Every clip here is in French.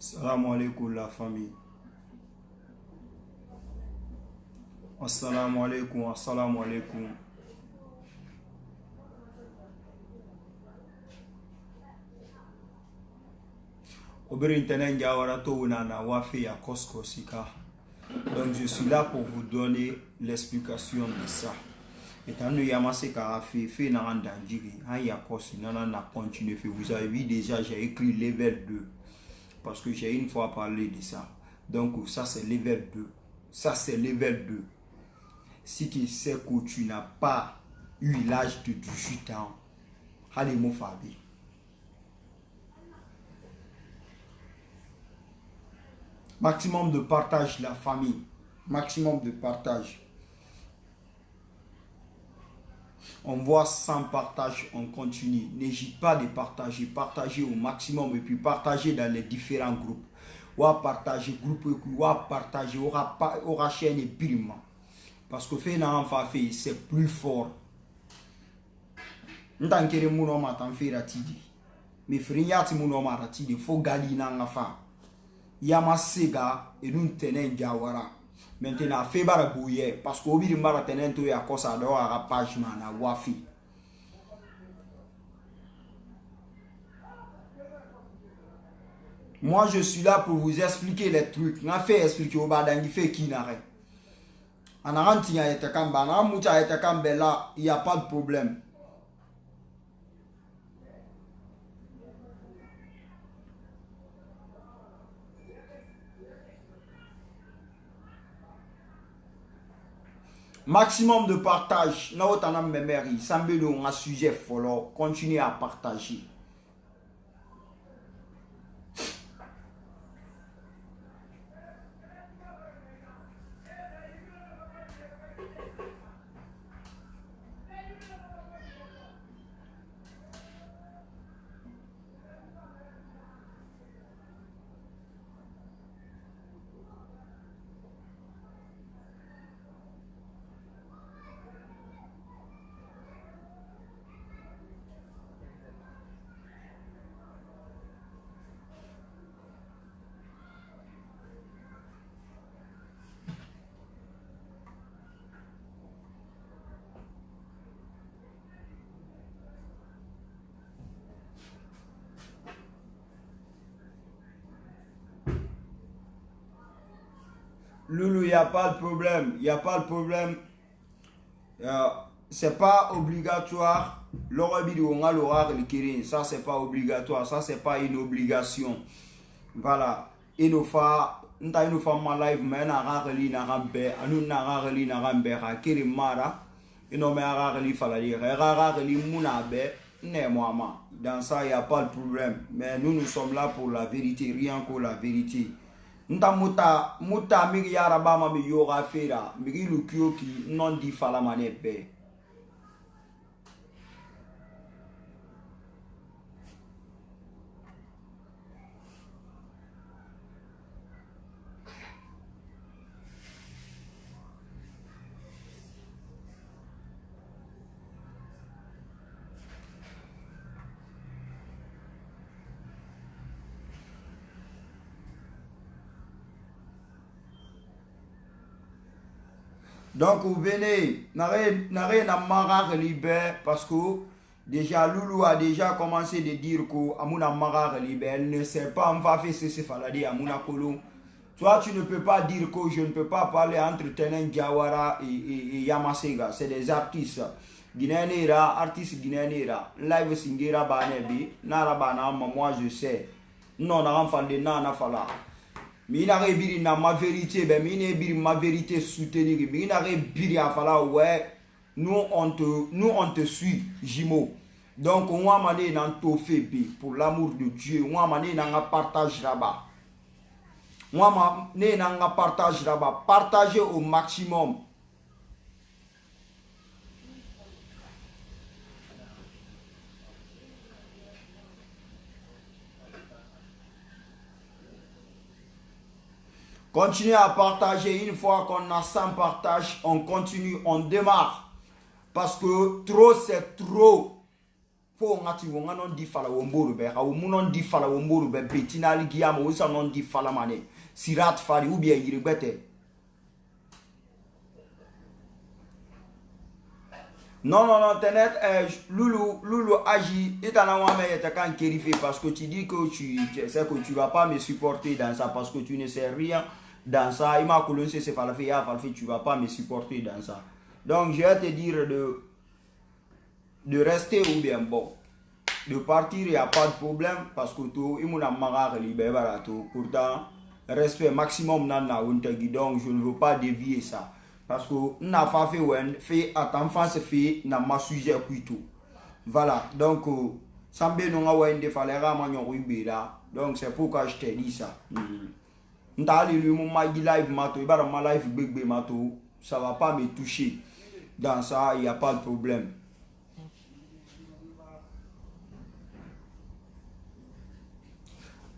Assalamu alaikum la famille. Assalamu alaikum, assalamu alaikum. Obere internet Jawara Touna na Wafi ya Kosko Sika. Donc je suis là pour vous donner l'explication de ça. Étant donné Yamase Karafi, fait na Randangiri, Haya Kosi, na continue. Vous avez vu déjà, j'ai écrit level 2. Parce que j'ai une fois parlé de ça. Donc ça c'est level 2. Ça c'est level 2. Si tu sais que tu n'as pas eu l'âge de 18 ans, allez mon Fabi. Maximum de partage la famille. Maximum de partage. On voit sans partage, on continue. N'hésite pas de partager. Partager au maximum et puis partager dans les différents groupes. Ou à partager groupe, ou à partager, aura chaîne et pirima. Parce que fait na fait c'est plus fort. N'tankere mouno matan fait ratidi. Mais frinyati mouno maratidi, faut gali na ngafa. Yamasega et nous tenen Jawara. Maintenant, fait barabouye parce qu'au bout de mara tenen to ya kosa do a page mana Wafi. Moi, je suis là pour vous expliquer les trucs. N'a fait expliquer au badangi fait qui n'arrête. En aranti ya etakamba, na mucha etakamba là, il y a pas de problème. Maximum de partage. Na otanam memeri, sambelo un sujet follow, continuez à partager. Loulou, il n'y a pas de problème. Il n'y a pas de problème. C'est pas obligatoire. Ça, c'est pas obligatoire. Ça, c'est pas une obligation. Voilà. Il nous fait ma live, mais n'a rarely n'a rambe. Anu n'a rarely n'a rambe. Kiri mara. Il nous met rarely falali. Rarely munabe. Ne moi. Dans ça, il n'y a pas de problème. Mais nous sommes là pour la vérité. Rien que la vérité. Nta muta migi yaraba ma mi yoga fera migi lukio ki non di fala manebe. Donc vous venez, n'arrêtez na marar libère parce que déjà Loulou a déjà commencé de dire que Amouna marar libère, elle ne sait pas on va faire ce faladi Amouna Kolo. Toi tu ne peux pas dire que je ne peux pas parler entre Tenen Jawara et Yamasega, c'est des artistes. Guinéenera, artiste guinéenera, live singera banebi, narabana moi je sais. Non, n'a pas de nana fala. Minare biri na ma vérité, ben mine biri ma vérité soutenir. Minare biri afala ouais, nous on te suit, Jimo. Donc on va maner dans ton fait pour l'amour de Dieu. On va maner dans un partage là-bas. On va maner dans un partage là-bas. Partagez au maximum. Continuez à partager. Une fois qu'on a 100 partages, on continue, on démarre. Parce que trop, c'est trop. fo ngati wo nganon di fala womboro be ha wo munon di fala womboro be betinali giam wo sa non di fala mane sirat fari ou bien yirebete. Non, non, non, Tenet, Loulou agit, et t'en as moi-même, t'as qu'un kérifé parce que tu dis que tu sais que tu vas pas me supporter dans ça parce que tu ne sais rien dans ça. Il m'a colonisé, c'est pas la fait, tu vas pas me supporter dans ça. Donc, je vais te dire de rester ou bien bon. De partir, il n'y a pas de problème parce que tout, il m'a marre libéré, pourtant, respect maximum dans la donc je ne veux pas dévier ça. Parce que n'a pas fait attention fait n'a ma sujet plutôt. Voilà, donc sambe non a wende falera manyo ribera. Donc c'est pourquoi je t'ai dit ça. N'tali lui mon ma live mato, il ma live big mato, ça va pas me toucher. Dans ça, il y a pas de problème.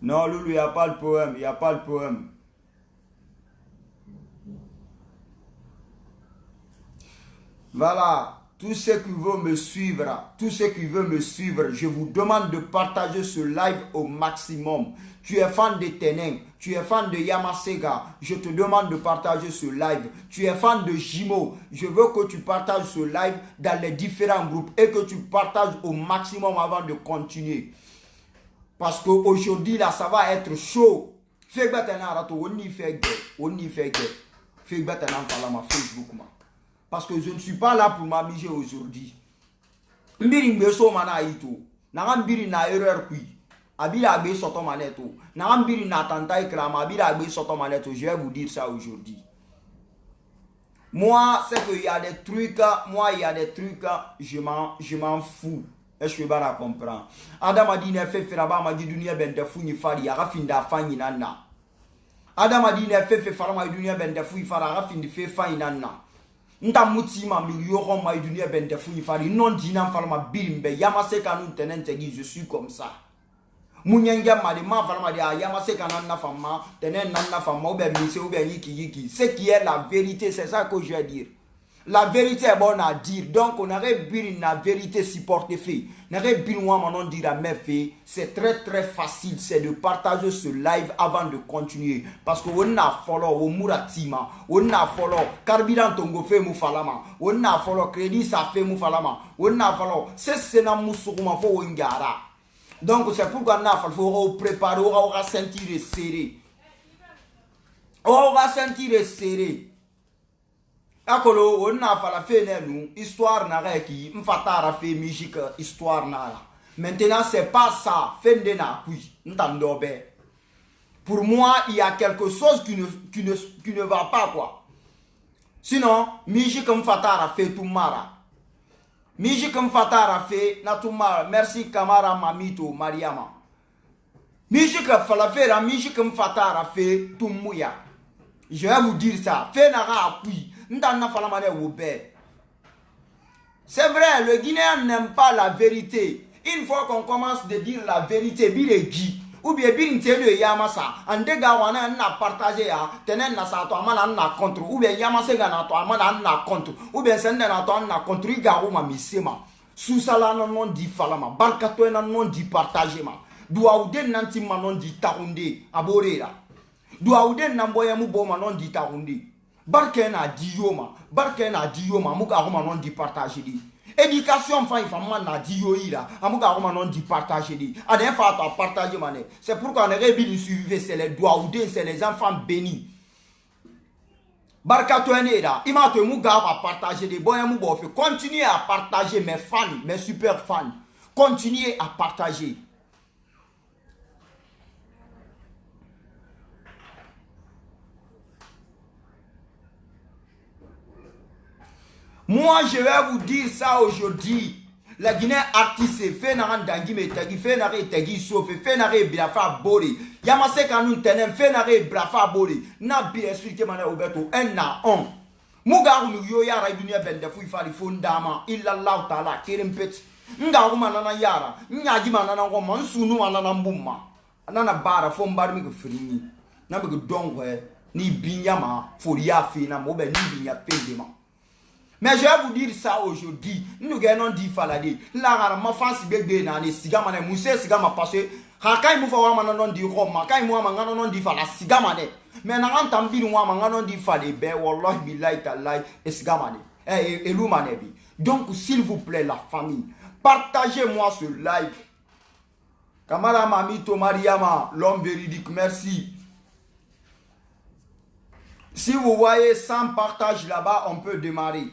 Non, Loulou, il n'y a pas de problème, il n'y a pas de problème. Voilà, tous ceux qui veulent me suivre, je vous demande de partager ce live au maximum. Tu es fan de Tening, tu es fan de Yamasega, je te demande de partager ce live. Tu es fan de Jimo, je veux que tu partages ce live dans les différents groupes et que tu partages au maximum avant de continuer. Parce qu'aujourd'hui, là, ça va être chaud. Fais on y fait Facebook, parce que je ne suis pas là pour m'amuser aujourd'hui. Mbiri mbeso mana ito. Na mbiri na erreur kui. Abila abe soto maneto. Na mbiri na tanta ikrama abila abe soto maneto. Je vais vous dire ça aujourd'hui. Moi, c'est qu'il y a des trucs, je m'en fous. Est-ce que tu vas comprendre? Adam a dit ne fait feraba ma dit dunia ben de fou ni fari ya finda fanyi nana. Adam a dit ne fait farama dunia ben de fou fara ya finda fe fanyi nana. Nta mutima miliyoro ma dunia ben de fou fari non dina falma birimbe yamase kanu tenente gi je suis comme ça. Munyenga mali ma falma dia yamase kanana fama tenen nana fama ou ben mise ou ben yiki. Ce qui est la vérité, c'est ça que je vais dire. La vérité est bonne à dire. Donc, on aurait bien la vérité supporter fait. On aurait bien maintenant dire à mes faits. C'est très très facile. C'est de partager ce live avant de continuer. Parce que on a follow au muratima. On a follow carburant tongo fait moufalama. On a follow crédit ça fait moufalama. On a follow c'est na moussouma fo ngara. Donc, c'est pourquoi on a faut préparer. On va sentir serré. On va sentir serré. Akolo on a fait la fin nous histoire na reki mfatara fait musique histoire na. Maintenant c'est pas ça fin de na oui ntandobe. Pour moi il y a quelque chose qui ne va pas quoi. Sinon musique mfatara fait tout mara. Musique mfatara fait na tout mara. Merci Kamara Mamito Mariama. Musique fala faire la musique mfatara fait tout mouya. Je vais vous dire ça. Fait na ra oui. C'est vrai, le Guinéen n'aime pas la vérité. Une fois qu'on commence de dire la vérité, Guy, ou bien Telu Yamasa, en dégawana n'a partagé à Tenen Nasato Amana n'a contre, ou bien Yamasega n'a n'a contre, ou bien Senden n'a contre, Igarouma Misema. Sous ça non dit Falama, Barkato non dit partagement. Douaouden Nantima non dit Taroundé, Aborera. Douaouden Namboyamu Boma non dit Taroundé. Barken a dioma, muka roma non di partager di. Éducation fa ifama na dio ira, amuka roma non di partager di. Adin fa ta partager mané. C'est pourquoi on est bien suivi, c'est les doigts ou c'est les enfants bénis. Barka toenera, ima to muka va partager di. Boya mu bofe, continuez à partager mes fans, mes super fans. Continuez à partager. Moi, je vais vous dire ça aujourd'hui. La Guinée artiste fait n'arrête d'angi mais tagi fait n'arrête tagi sauf fait n'arrête brafa bori. Yamase kanun tenem fait n'arrête brafa bori. Na bien expliqué mana obeto un na on. Mugaru mu yo yara dunia bende fu ifali fondama illa Allah taala kerem pet. Ngaru manana yara. Nyaji manana ngo mansunu manana mbumma. Nana bara fo mbar mi ko frini. Na be dongwe ni binyama foria fe na mo be ni binya pendema. Mais je vais vous dire ça aujourd'hui. Nous gagnons 10 faladi. Là, ma femme si bébé nani sigamane mousse sigama passé. Hakai mou fawa mananon di rom, makai mou mananon di fala sigamane. Mais n'a entendu moi mananon di fale be wallah billahi tallahi sigamane. Elou manebi. Donc s'il vous plaît la famille, partagez-moi ce live. Kamara Mamito Mariama, l'homme véridique, merci. Si vous voyez 100 partages là-bas, on peut démarrer.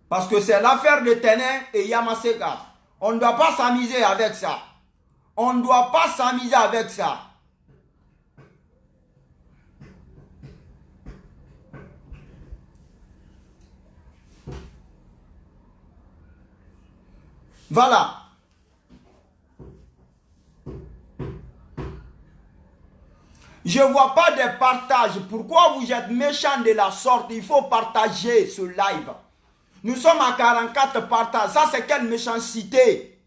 Parce que c'est l'affaire de Ténin et Yamaseka. On ne doit pas s'amuser avec ça. On ne doit pas s'amuser avec ça. Voilà. Je ne vois pas de partage. Pourquoi vous êtes méchants de la sorte? Il faut partager ce live. Nous sommes à 44 partages. Ça, c'est quelle méchanceté?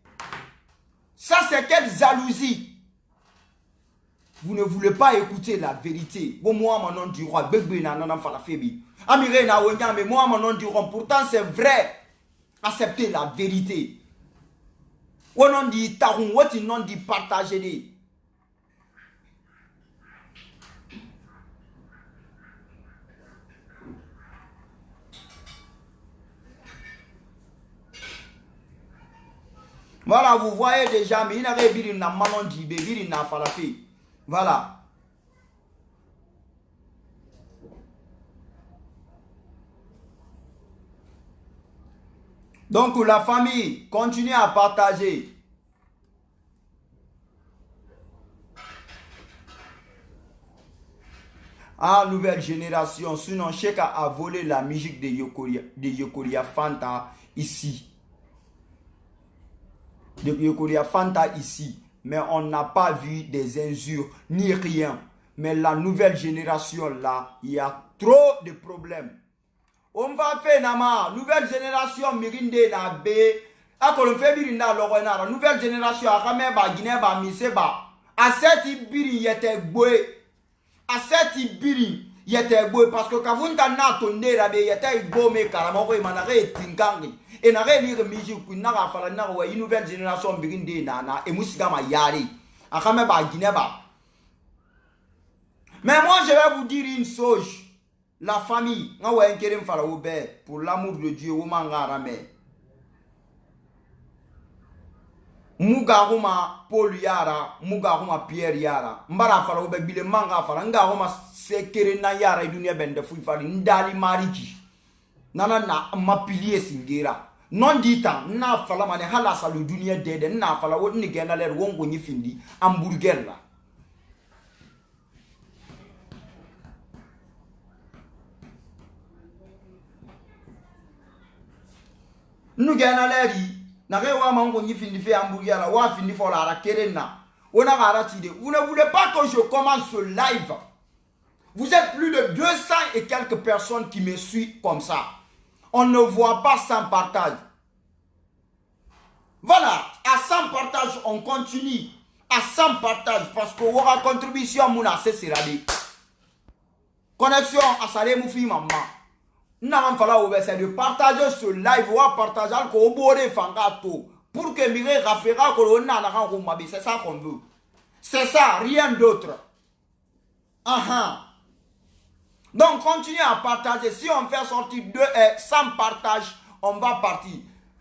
Ça, c'est quelle jalousie? Vous ne voulez pas écouter la vérité. Moi, mon nom du roi. Moi, mon nom du roi. Pourtant, c'est vrai. Acceptez la vérité. On nom dit taroun. On nom dit partager. Voilà, vous voyez déjà, mais il n'a pas vu na manon d'ibé, il n'a pas fait. Voilà. Donc la famille, continuez à partager. Ah, nouvelle génération, sinon Cheka a volé la musique de Yokoria Fanta ici. De Yokoria Fanta ici, mais on n'a pas vu des injures ni rien. Mais la nouvelle génération là, il y a trop de problèmes. On va faire nama nouvelle génération mirinde na be akolo fait birinda logona la nouvelle génération akame ba Guinée ba miseba aseti biri yete boy aseti biri yete boy parce que kavunta na tondera be yete gome karamoko imanare tingangi et na relire musique na ga fala na wa une nouvelle génération birinde na et musika ma yari akame ba Guinée ba. Mais moi je vais vous dire une chose, la famille nga wa enkerem fala obe pour l'amour de Dieu o mangara me muga huma Paul yara muga huma Pierre yara mbara fala obe bile manga fala nga huma sekere na yara dunia bende fu fali ndali mariji nana na mapilier singira non dita na fala mane hala salu dunia dede na fala wo ni gena ler wongo nyi findi hamburger la. Nous gagnons l'air, n'a rien à manger ni fini fait hamburger la, ou fini for la kerena. On a raté. Vous ne voulez pas que je commence ce live. Vous êtes plus de 200 et quelques personnes qui me suivent comme ça. On ne voit pas sans partage. Voilà, à 100 partages, on continue. À 100 partages, parce que vous aurez contribution, mon assez sera dit. Connexion à Salé Moufi Maman. N'avons pas c'est de partager ce live ou partager au boré fangato pour que Mire Rafera Corona n'a pas c'est ça qu'on veut. C'est ça, rien d'autre. Donc continuez à partager. Si on fait sortir 100 partages, on va partir.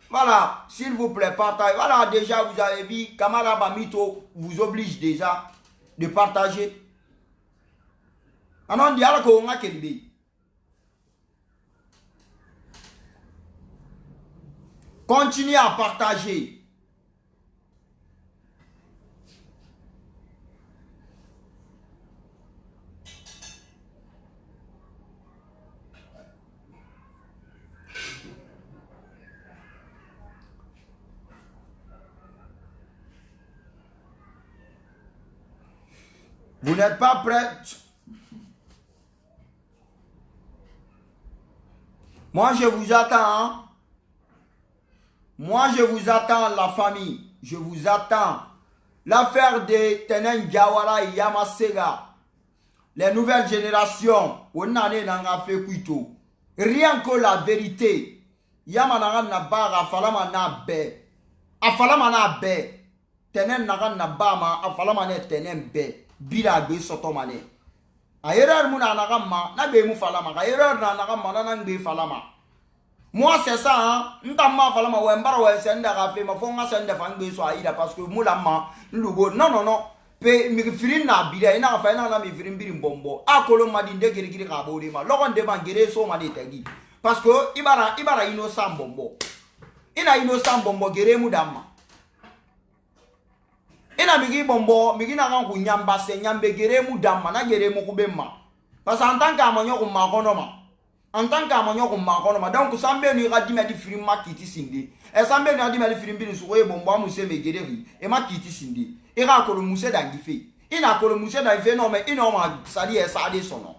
Voilà, s'il vous plaît, partagez. Voilà, déjà vous avez vu, Kamara Bamito vous oblige déjà de partager. Alors on dit alors qu'on a quel idée. Continuez à partager. Vous n'êtes pas prêts? Moi, je vous attends. Hein? Moi, je vous attends, la famille. Je vous attends. L'affaire de Tenen Gawara et Yamasega. Les nouvelles générations. On a fait Kuito. Rien que la vérité. Yamanaga na bara falama na be. Afalama na be. Tenen naga na bama afalama ne tenen be. Bila be sotomane. A erreur muna naga ma na be mu falama. A erreur na naga ma na be falama. Moi c'est ça hein. Ntama falama we mbara we senda ga fe ma fonga senda fangbe so aida parce que mula ma lugo non. Pe mi firin na bida ina fa ina na mi firin birin bombo. Akolo ma dinde giri ka bodi ma. Logon de man gere so ma de tagi. Parce que ibara innocent bombo. Ina innocent bombo gere mu damma. Ina migi bombo, migi na kan ku nyamba se nyambe gere mu damma na gere mu kubemma. Parce en tant qu'amanyo ku ma kono ma. En tant qu'amanyo ku ma kono ma. Donc sambe ni ga dima di film ma kiti sindi. E sambe ni ga dima di film bi su ko e bombo amu se me gere ri. E ma kiti sindi. E ga ko le muse dangife. Ina ko le muse dangife non mais ino ma sali e sa de sono.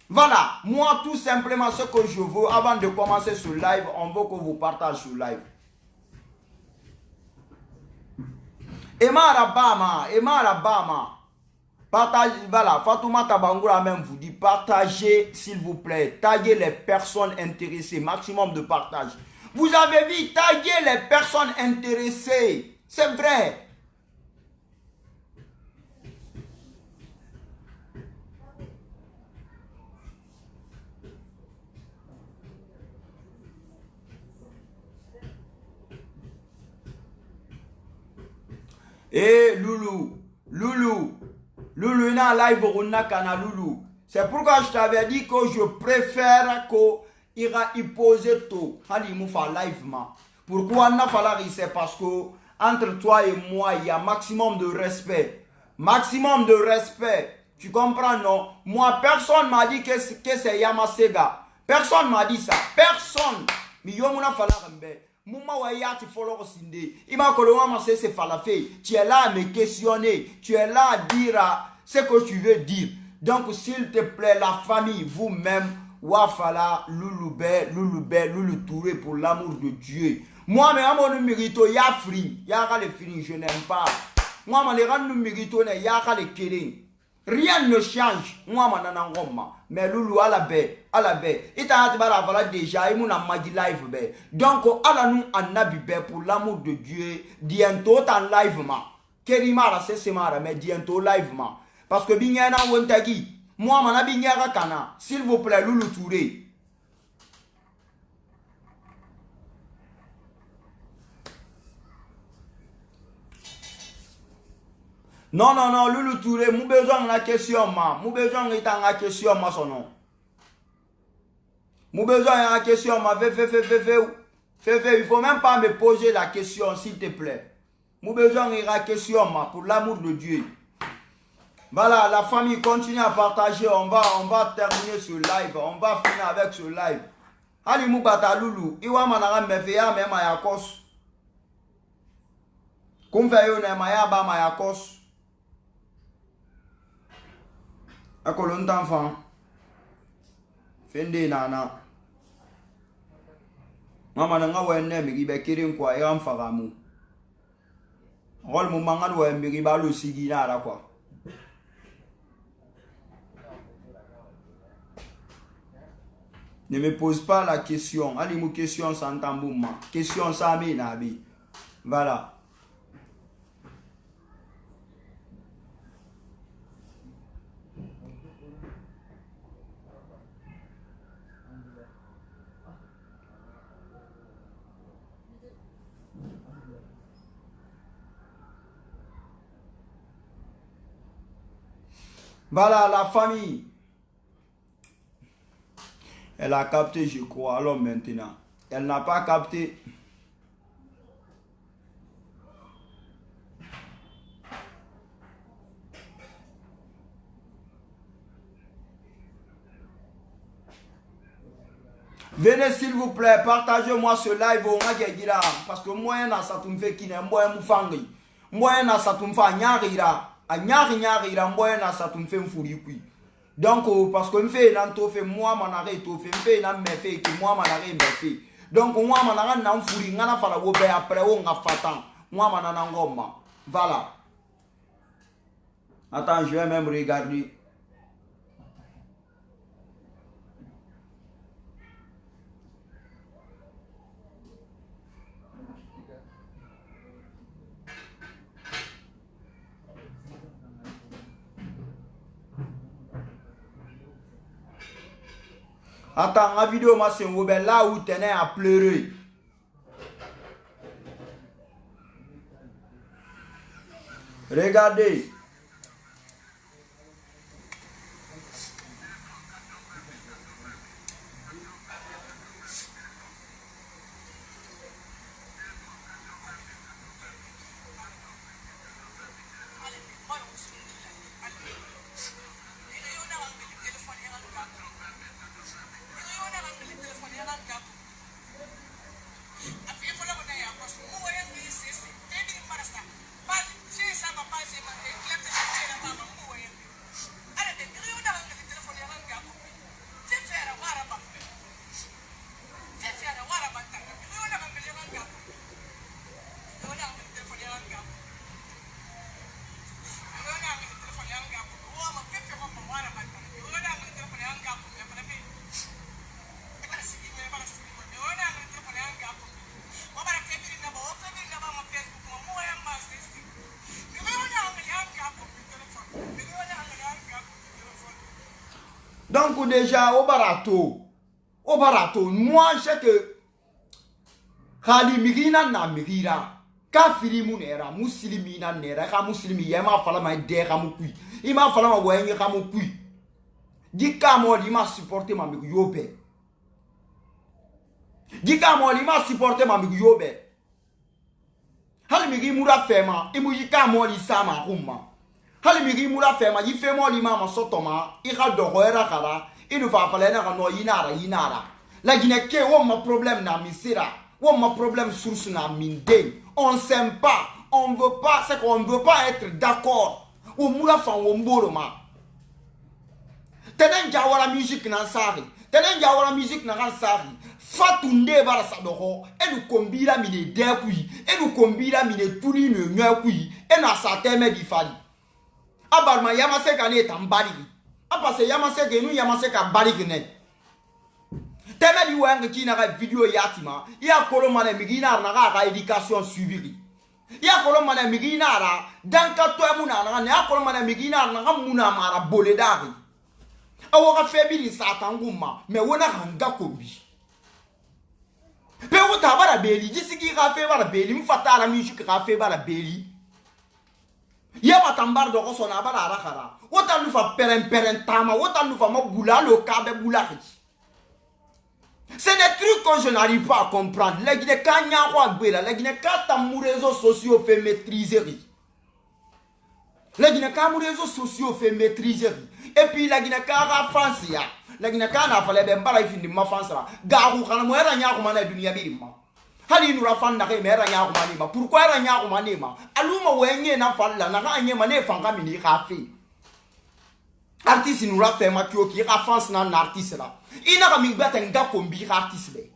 Voilà, moi tout simplement ce que je veux avant de commencer ce live, on veut que vous partagez ce live. Emma Rabama, partagez, voilà, Fatouma Tabangoura même vous dit, partagez s'il vous plaît, taguez les personnes intéressées, maximum de partage. Vous avez vu, taguez les personnes intéressées, c'est vrai. Eh Loulou, ina live runa kana Loulou. C'est pourquoi je t'avais dit que je préfère que ira y poser tout. Hali moufa live ma. Pourquoi n'a fallu c'est parce que entre toi et moi il y a maximum de respect. Maximum de respect. Tu comprends non? Moi personne m'a dit que c'est Yamasega. Personne m'a dit ça. Personne. Mais yo muna fallu Mouma wayati follow sinde. Ima koloma mase se falafé. Tu es là à me questionner. Tu es là à dire ce que tu veux dire. Donc s'il te plaît la famille, vous-même, wafala, Loulou Touré pour l'amour de Dieu. Moi mais à mon mérito ya free. Ya le fini, je n'aime pas. Moi mais les rangs mérito ne ya le killing. Rien ne change. Moi mananangoma. Mais Loulou à la baie. Il t'a déjà, il m'a madi live bé. Donc, à nous en abibé pour l'amour de Dieu, bientôt en live ma. Kérimara c'est mara, mais bientôt live ma. Parce que binyana wentagi, moi mana binyara kana, s'il vous plaît, Loulou Touré. Non, Loulou Touré, mou besoin de la question ma. Mou besoin de la question ma son nom. Mou besoin de la question ma. Fais, il faut même pas me poser la question s'il te plaît. Mou besoin de la question ma pour l'amour de Dieu. Voilà, la famille continue à partager. On va terminer ce live. On va finir avec ce live. Ali mou bata Loulou. Iwa manara me fait ya même à yakos. Comme fait yo ne maya ba ma yakos. Akolon t'enfant. Fende nana. Mama nga wenne mi gibe kirin kwa ya mfagamu. Rol mu mangad wa mi giba lo sigi na la quoi. Ne me pose pas la question. Ali mu question sans tambouma. Question ça mi nabi. Voilà. Voilà la famille. Elle a capté, je crois. Alors maintenant, elle n'a pas capté. Venez s'il vous plaît, partagez-moi ce live au Magagila. Parce que moi, ça me fait qu'il y a un bon moufangri. Moi, ça me fait nyarira. A nyari moi, ça me fait un fourri. Donc, parce que me fait un fait moi, mon arrêt, me fait un me fait que moi, mon arrêt me fait. Donc, moi, mon arrêt, n'a fourri, n'a pas la wobe après, on a fatan. Moi, mon anangoma. Voilà. Attends, je vais même regarder. Attends, la vidéo, moi, c'est là où tu es à pleurer. Regardez. Donc déjà, au barato, moi je sais que Khali Mirina na Mirira, Kafiri Munera, Muslimina Nera, Muslimi, Yama Falama de Ramukui, Ima Falama Wayne Ramukui. Dika moi, il m'a supporté ma yobe. Dika moi, il m'a supporté ma yobe. Hali Miri Mura Fema, Imujika moi, il sama Ruma. Hali migi mura fema yi fema li mama sotoma I ga dogo era kala inu fa fala na no yinara la gineke wo ma problème na misira wo ma problème source na minde on s'aime pas on veut pas c'est qu'on veut pas être d'accord wo mura fa wo mboro ma tenen jawara musique na sari tenen jawara musique na sari fatunde bara sadoko enu kombira mine de kui enu kombira mine tuli no nya kui enu asateme di fali abarma yamase ka ne tambari apase yamase ke nu yamase ka bari ne teme di wanga kina ka video yatima ya koloma na migina na ka education suivi ya koloma na migina ra danka to emuna na ya koloma na migina na ka muna mara boledari awo ka febi ni satanguma me wona hanga kobi pe wuta bara beli jisiki ka fe bara beli mfatara musique ka fe bara beli Yama tambar do ko sona bara rakara wota lufa peren tama wota lufa mo bula lo kabe bula. C'est des trucs que je n'arrive pas à comprendre. Les Guinéens kanya kwa gbela les Guinéens kata mu réseaux sociaux fait maîtriser. Les Guinéens ka mu réseaux sociaux fait maîtriser. Et puis la Guinée ka France ya la Guinée ka na fale be mbara ifindi ma France la garu kana mo era nya ko mana dunia birima. Hali nura fanda ke mera nya ko manima pourquoi era nya ko manima aluma wenye na falla na ka anye mane fanga mini khafi artiste nura fe ma kyo ki ka France na artiste la ina ka mi bata nga kombi artiste be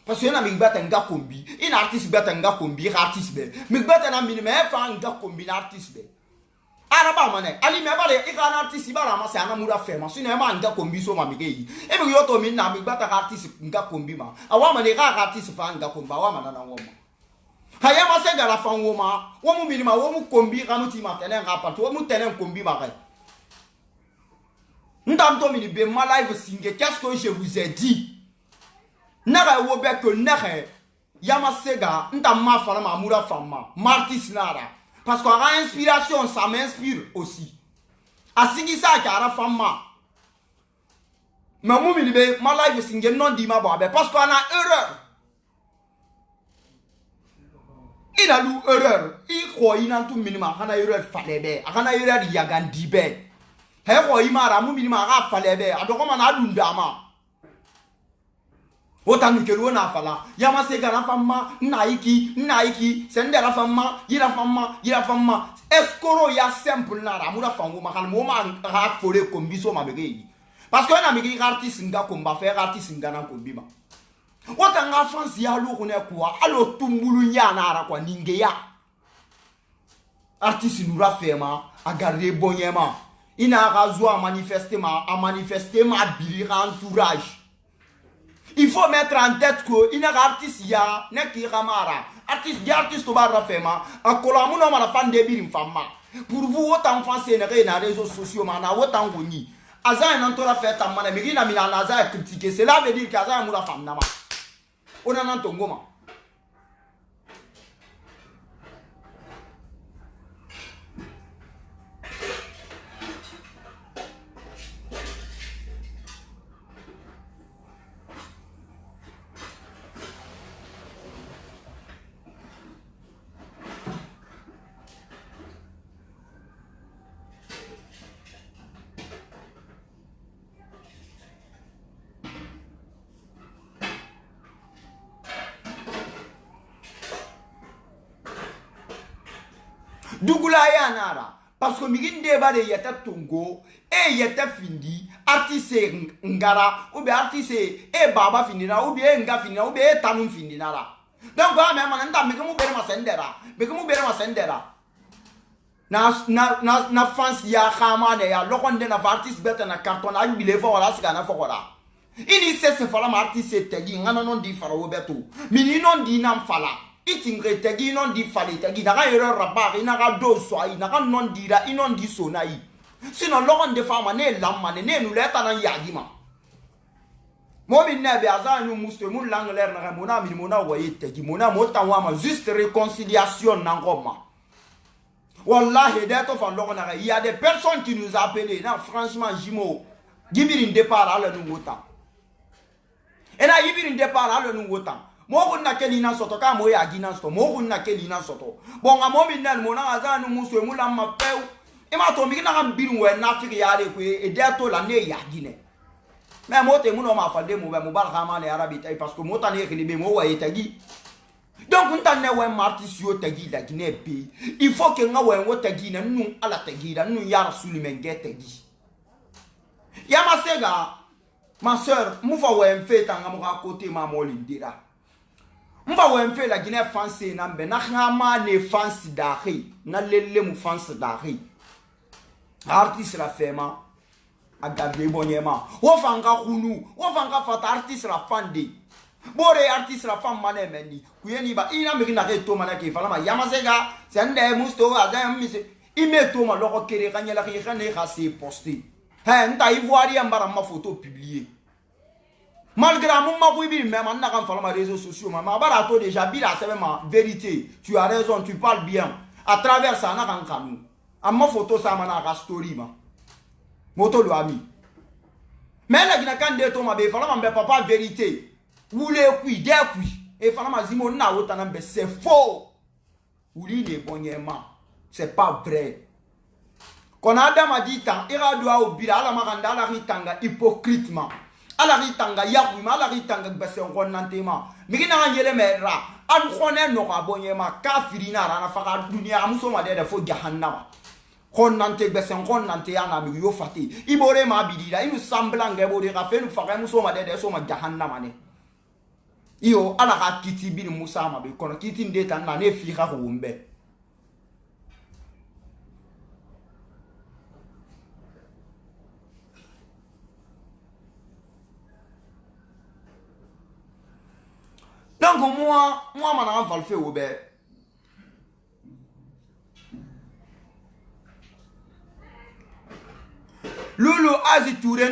parce que na mi bata nga kombi ina artiste bata nga kombi artiste be mi bata na mini me fa nga kombi artiste be araba mane ali me ba de ikana artiste ba la ma se ana mura fe ma sino e ma nga kombi so ma mi ge yi e bi yo to mi na mi bata artiste nga kombi ma awa mane ka artiste fa nga komba awa mana na ngoma haya ma se ga la fa ngoma wo mu mi ma wo mu kombi ka mu ti ma tene nga pa to wo mu tene kombi ma ka ntamto mi be ma live singe qu'est-ce que je vous ai dit nara wo be que nara yama sega ntam ma fa ma mura fama martis nara parce qu'on a inspiration ça m'inspire aussi asigi sa kara fama mais mo mi be ma live singe non di ma ba parce qu'on a erreur il a lu erreur il croit il n'a tout minima kana erreur falebe kana erreur yagandi be he ko imara mu minima ga falebe adoko mana adundama otanu kelu na fala yama se gara fama naiki sendera fama yira fama escoro ya simple na ramura fango makal mo ma ha fore kombiso ma bege parce que na migi artiste nga komba faire artiste nga na kombima otanga France ya lu ko ne kwa alo tumbulu nya na ara kwa ningeya artiste nous ra fema a garder bonyema ina razo a manifester ma bili entourage. Il faut mettre en tête que il y a artiste ya ne ki ramara artiste ba rafema akolamu no mala fan de birim fama pour vous autant français ne na réseaux sociaux mana autant goni Aza n'entora fait ta mané, mais il a mis en Aza critiqué. Cela veut dire qu'Aza a moula femme nama. On a un tongoma. Dugula ya nara parce que migin débat de yata tongo e yata findi artiste ngara ou bien artiste e baba findina ou bien nga findina ou bien tanu findina la donc ba même nda migmu bere ma sendera na fans ya khama ne ya lokonde na artiste beta na carton a bile fo wala sika na fo wala ini se fala ma artiste tegi ngana non di fara wo beto mini non di nam fala itingre tegi non di fali tegi naga erreur rabar inaga do so inaga non dira inon di sonai sinon logon de fama ne lamma ne nu leta nan yagima mobi ne be azanu muste mun langler na mona mi mona waye tegi mona mota wama juste réconciliation nangoma wallahi d'être fa logon na il y a des personnes qui nous appellent na franchement jimo gibirin départ à la nungota et na gibirin départ à la nungota mo na kelina soto ka mo ya gina soto mo na kelina soto bon ga mo minal mo na azanu muso mu la mapeu e ma to mi na kan biru we na fiki ya re ko e de to la ne ya gine mais mo te mu no ma fande mo ba mo bar khama ne arabi tay parce que mo ta ne khili be mo wa etagi donc nta ne we martisio tagi la gine pe il faut que nga we wo tagi na nu ala tagi da nu ya rasul men get tagi ya ma sega ma sœur mu fa we mfe tanga mo ka côté ma mo lindira mba wemfe la Guinée française na mbe na khama ne France dahi na lele mu France dahi artiste la fema agabe bonyema wo fanga khunu wo fanga fata artiste la fande bore artiste la femme mané mendi kuyeni ba ina me na ke to mana ke fala ma yamasega sende musto ada mi se ime to ma loko kere kanyela ke khane khasi poster he nta ivoiri ambara ma photo publier malgré mon magoui même on n'a qu'à faire les réseaux sociaux ma barato déjà bila c'est ma vérité tu as raison tu parles bien à travers ça on a qu'à nous à ma photo ça m'a na story ma moto lo ami mais là gina kan de to ma be fala ma papa vérité oulé kui de kui et fala ma zimo na wota na be c'est faux ouli ne bonyema c'est pas vrai qu'on a dama dit tant ira doit au bila ala ma kanda ala ritanga hypocritement ala ritanga yaku ma ala ritanga bese ngonnantema migina ngele mera an khone no ka bonyema kafirina rana faka dunia muso ma de fo jahannama khonnante bese ngonnante yana mi yo fati ibore ma bidira inu sambla ngebo de ka fe nu faka muso ma de so ma jahannama ne iyo ala ka kiti bin musa ma be kono kiti ndeta na ne fi ka humbe donc moi maintenant va le faire au bé lulu azi touré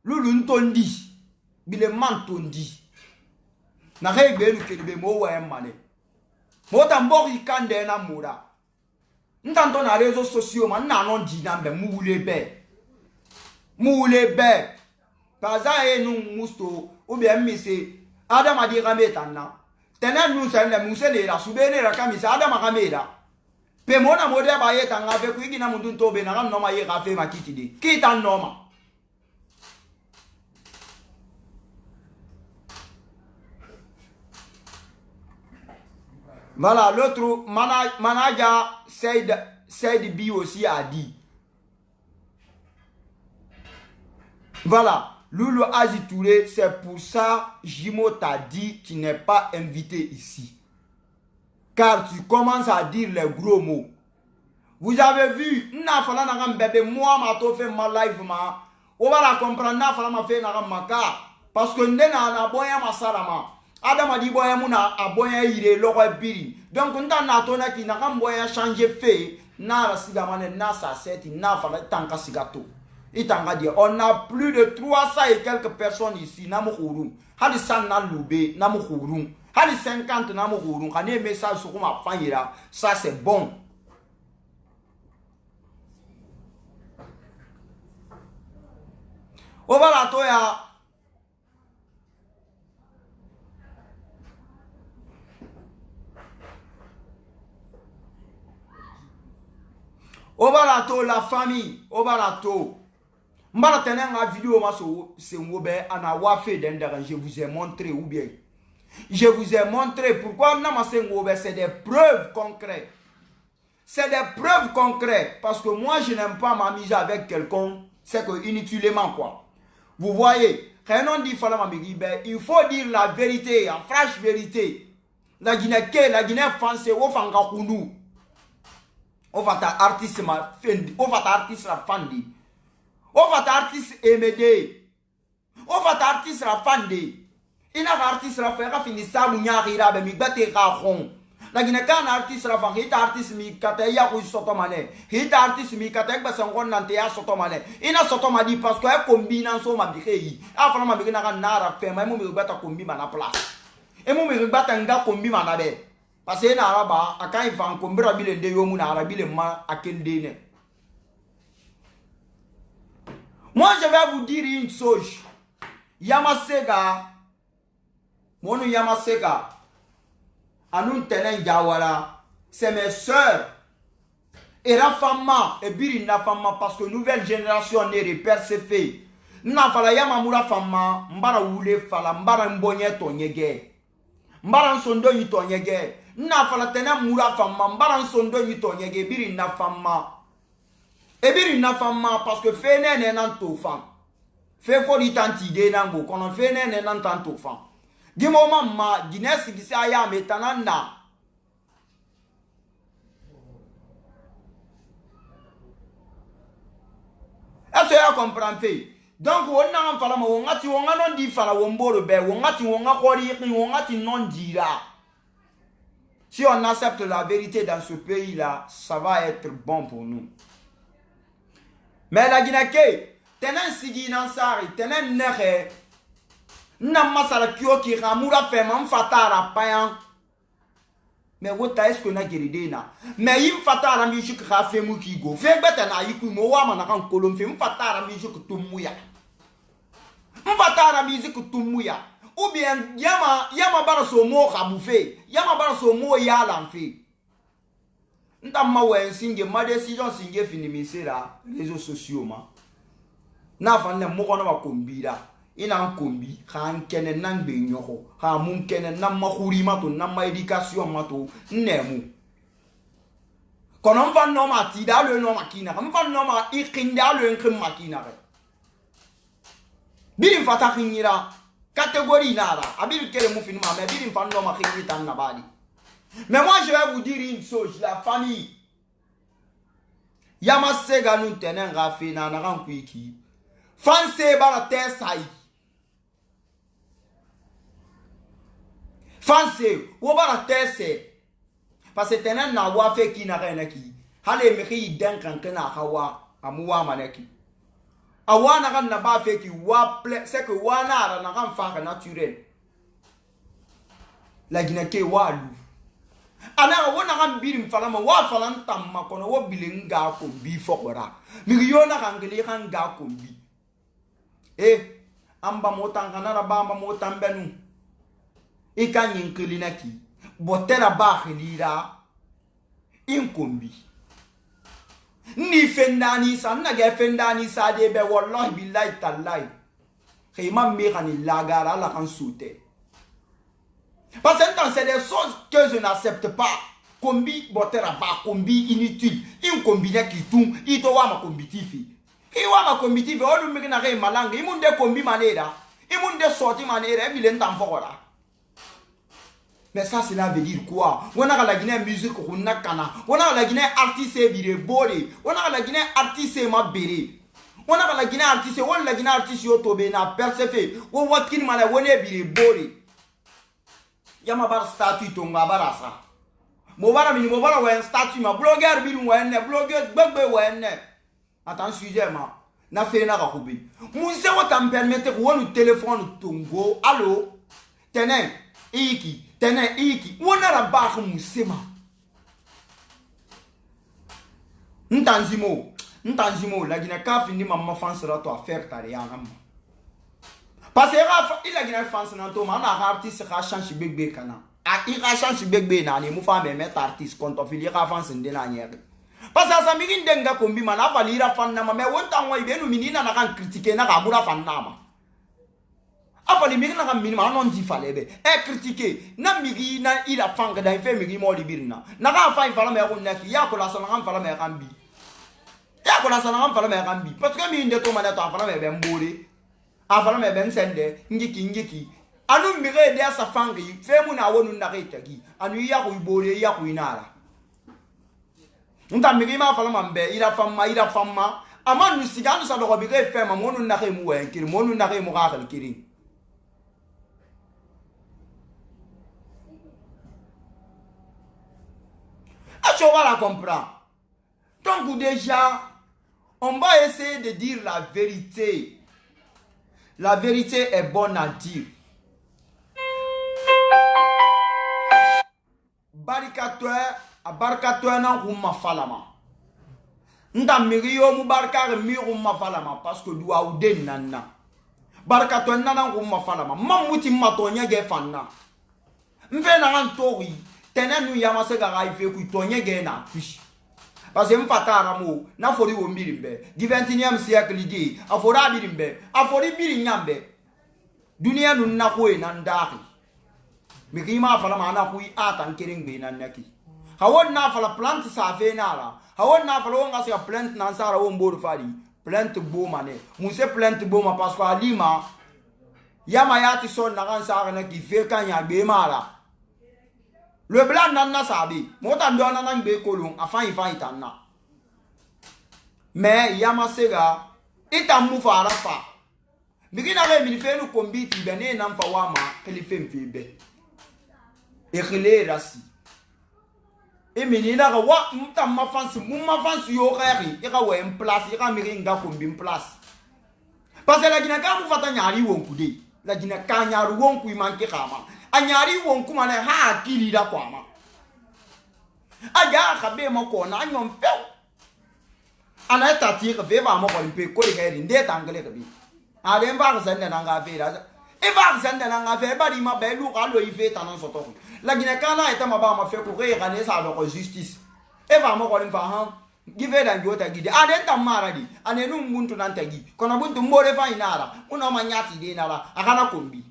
lulu ntondi bile mantondi na rebe lu kelebe mo wa emane mo tambo ikande na mura ntanto na réseaux sociaux man na non di na be mule be paza e nu musto ou bien mise Adam a dit Rametana. Tena nous sommes les mousselés, la soubene, la camisa, Adam a rameda. Pe mona modè baye tanga fe kuigi na mundun tobe na ram noma ye rafe ma kitide. Kita noma. Voilà, l'autre manager Said B aussi a dit. Voilà. Loulou Azi Touré, c'est pour ça Jimo t'a dit tu n'es pas invité ici. Car tu commences à dire les gros mots. Vous avez vu, n'a fallu n'a bébé moi m'a tout fait ma live ma. On va la comprendre n'a fallu m'a fait n'a maka parce que n'ena na boya ma salama. Adam a dit boya muna a boya ire loro biri. Donc on t'a tona qui n'a boya changer fait na la sigamane na sa seti na fallu tanka sigato. On a plus de 300 et quelques personnes ici. Namourourum. Hadi 100 na loubé. Namourourum. Hadi 50 namourourum. Quand les messages sur ma famille là, ça c'est bon. Obala toya. Obalato la famille, Obalato. Mbala tenenga vidéo maso c'est ngobe ana wafe dendere, je vous ai montré ou bien. Je vous ai montré pourquoi namase ngobe, c'est des preuves concrètes. C'est des preuves concrètes parce que moi je n'aime pas m'amuser avec quelqu'un, c'est que inutilement quoi. Vous voyez, quand on dit il faut dire la vérité, la franche vérité. La Guinée français au fangakunu. On va ta artiste ma fendi, on va ta artiste la fandi, on va ta artiste emede, on va ta artiste la fandi. Ina artiste la faire fini ça munya rira be mi bate ka khon. La Guinée kan artiste la fandi, ta artiste mi kata ya ko sotomane, hita artiste mi kata ba sangon nante ya sotomane. Ina sotomadi parce que e combine so ma bikei. Afana ma bikena kan nara fe ma mo mi bata kombi ma na place. E mo mi bata nga kombi ma na be. Parce que na araba akan ifan ko mbira bile de yomu na arabile ma akende ne. Moi je vais vous dire une chose. Yamasega monu Yamasega anun tenen jawala c'est mes sœurs et la femme et biri na femme parce que nouvelle génération ne repère se fait. Na fala yamamura femme mbara wule fala mbara mbonye tonyege. Mbara sondo yitonyege. Na fala tena mura fama mbara sondo yitonyege biri na fama e biri na fama parce que fene ne nan to fam fe fo di tanti de nango kono fene ne nan tanto fam di moment ma Guinness qui sa ya metananda est-ce que tu comprends fait donc on na fala mo ngati wonga non di fala womboro be wongati wonga kori wongati non dira. Si on accepte la vérité dans ce pays-là, ça va être bon pour nous. Mais la Guinée, tenen sigi nansari, tenen nere, namasala kyo ki ramura fema fatara payan. Mais wota est-ce que na geride na? Mais il fatara musique rafe mukigo. Fe beta na yiku mo wa manaka kolom fe fatara musique tumuya. Fatara musique tumuya. Ou bien yama bara so mo kaboufe, yama bara so mo ya l'enfer. Ntama we singe ma décision singe fini misera réseaux sociaux ma. Na fa ne mo kono ba kombira. Ina kombi kan kene nan be nyoko, ha mun kene nan ma khuri mato nan ma éducation mato nemu. Kono mfa no ma ti da le no makina, mfa no ma ikinda le nkrim makina. Bi mfata kinira catégorie nara, abil kele moufin ma, mais bilim fan no ma khiri tan nabadi. Mais moi je vais vous dire une chose, la famille. Yamasega nous tenen rafi na naran kuiki. Fanse bara tesai. Fanse wo bara tese. Parce que tenen na wa fe ki na renaki. Hale meki den kan kana hawa amuwa maneki. Awana kan na ba fe ki wa c'est que wana ara na kan fa naturel. La Guinée wa lu. Ana wona kan birim fala ma wa fala ntamma kono wo bilinga ko bi fokora. Mi yona kan gele kan ga ko bi. Amba motan kana ba amba motan benu. E kan yinkeli naki. Botela ba khelira inkombi. Ni fendani sa na ge fendani sa de be wallahi billahi tallahi khima mi khani lagara la kan soute parce que c'est des choses que je n'accepte pas. Kombi botera ba kombi inutile in combine qui tout i to wa ma kombitifi i wa ma kombitifi o mi na ge malanga imunde kombi manera imunde sorti manera bi len tam fokora. Mais ça, cela veut dire quoi? On a la Guinée musique, on a Kana. On a la Guinée artiste bire bore. On a la Guinée artiste ma bere. On a la Guinée artiste, on a la Guinée artiste yotobe na percefe. On voit qu'il m'a on est bire bore. Yama bar statut tonga barasa. Mobara mini mobara ouais statut ma blogueur bilu ouais blogueur bebe ouais. Attends sujet ma. na fe na kakubi munse wata permettre wonu téléphone tongo allo tenen iki wona la ba musema ntanzimo la gina ka fini mamma fansera to affaire tare ya ngam parce que il a gina fans na to ma na artiste ka change bigbe kana a il ka change bigbe na ni mu fa me mettre artiste contre fili ka fans ndena nyere parce que ça migi ndenga kombi mana valira fanna ma me wonta ngwa ibenu minina na kan critiquer na ka mura fanna ma afali migi na kan minima non di falebe critiquer na migi na ila fanga da fe migi mo libirna na ka fa fala me ko naki ya ko la sana kan fala me kan bi ya ko la sana kan fala me kan bi parce que mi ndeto mana to fala me be mbore afala me ben sende ngiki anu migi de sa fanga fe mu na wonu na ka itagi anu ya ko ibore ya ko inala nta migi ma fala mambe ila famma ama nusiganu sa do bige fe ma monu na ke mu wen kiri monu na ke mu ga khal kiri tu vas la comprendre. Donc déjà on va essayer de dire la vérité. La vérité est bonne à dire. Barkatoué na rumma falama. Nda miriyo mu barkar mi rumma falama parce que doua ou de nana. Barkatoué na rumma falama. Mamuti matonya ge fanna. Mfe na rantori. Tenen yamase ga ife ku tonye ge na push. Parce que mfata ramo na fori wo mbirimbe. Du 21e siècle di afora birimbe. Afori biri nyambe. Dunia nu na ko e na ndari. Mikima fala mana ku atan kiringbe na naki. Hawon na fala plante sa fe na la. Hawon na fala wonga se plante na sara wo mbor fali. Plante bo mane. Muse plante bo ma parce que alima yama yati son na kan sara na ki fe kan ya be mala. Le blanc n'a sabi, mota ndona na ngbe kolon afan itanna. Mais yamasega ita mufara fa. Bigina re mi fe nu kombiti bene na mfa wama kelife mfibe. Ekhle rasi. E menina ga wa mta mafansi yo khari, e ga we en place, e ga mi nga kombi en place. Parce que la gina ka mu fata nyari wonku de. La gina ka nyaru wonku imanke kama. Anyari wonku mane ha akili da kwama aja khabe mo ko na nyom pe ana tati ka ve ba mo ko pe ko le heri nde tangle ka bi a de ba ka sende na nga ve ra e ba ka sende na nga ve ba di ma be lu ka lo ife tanan so to la gine kana eta ma ba ma fe ko re ga ne sa lo justice e ba mo ko le fa ha give da njo ta gide a de ta mara di ane nu muntu nan tagi kono buntu mbore fa inara uno ma nyati de nara akana kombi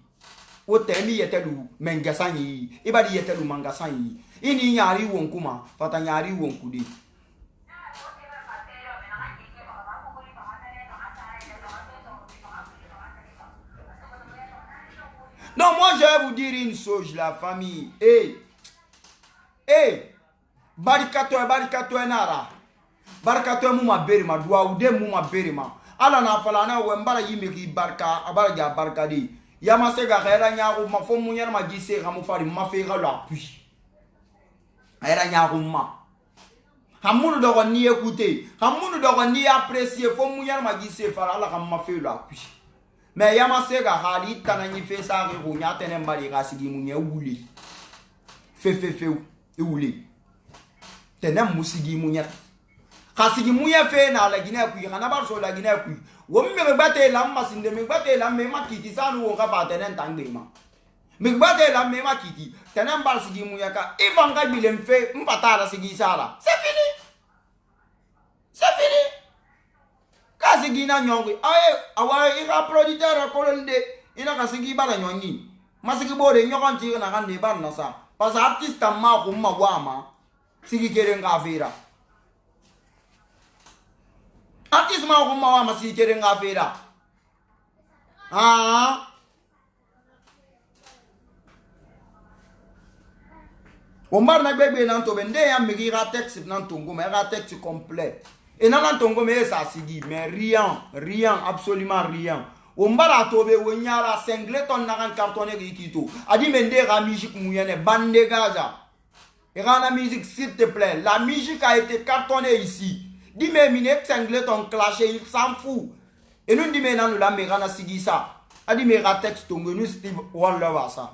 o temi yetelu mengasani ibadi yetelu mangasani ini nyari wonkuma fata nyari wonkude. Non, moi je vais vous dire une chose, la famille. Barikatoe nara. Barikatoe muma berima, dua ude muma berima. Ala na fala na wembara yimeki barka, abara ja barkadi. Yamase ga era nyaru ma fo munyar ma gise ga mu fari ma fe ga la puis era nyaru ma hamunu do ni écouter hamunu do ni apprécier fo munyar ma gise fara la ga ma fe la puis mais yamase ga hali tanani fe sa ri ro nya tene mbali ga sigi munya wuli fe wuli tene musigi munya kasigi munya fe na la gina ku kana bar so la gina ku wo me bate la masinde me bate la me makiti sanu wo ka fatene ntangbe ma me bate la me makiti tenen bar sigi munya ka ivanga bilem fe mpatara sigi sala c'est fini ka sigi na nyongwe awa ira producteur ko lende ina ka sigi bala nyonyi masigi bode nyokanti na kan de bar na sa parce artiste ma ko ma wama sigi kere nga vera artiste ma ko ma wama sigi kere nga vera Omar na bébé nan to bende ya mira texte nan tongo mais ra texte complet et nan tongo mais ça sigi mais rien absolument rien Omar a tobe wonyara singleton na kan cartonné kito adi mende ra musique mouyenne bande gaza et la musique s'il te plaît la musique a été cartonnée ici dis mais mine singleton clashé il s'en fout Et nous disons que nous avons dit ça. A dit que texte nous Steve Wonder ça.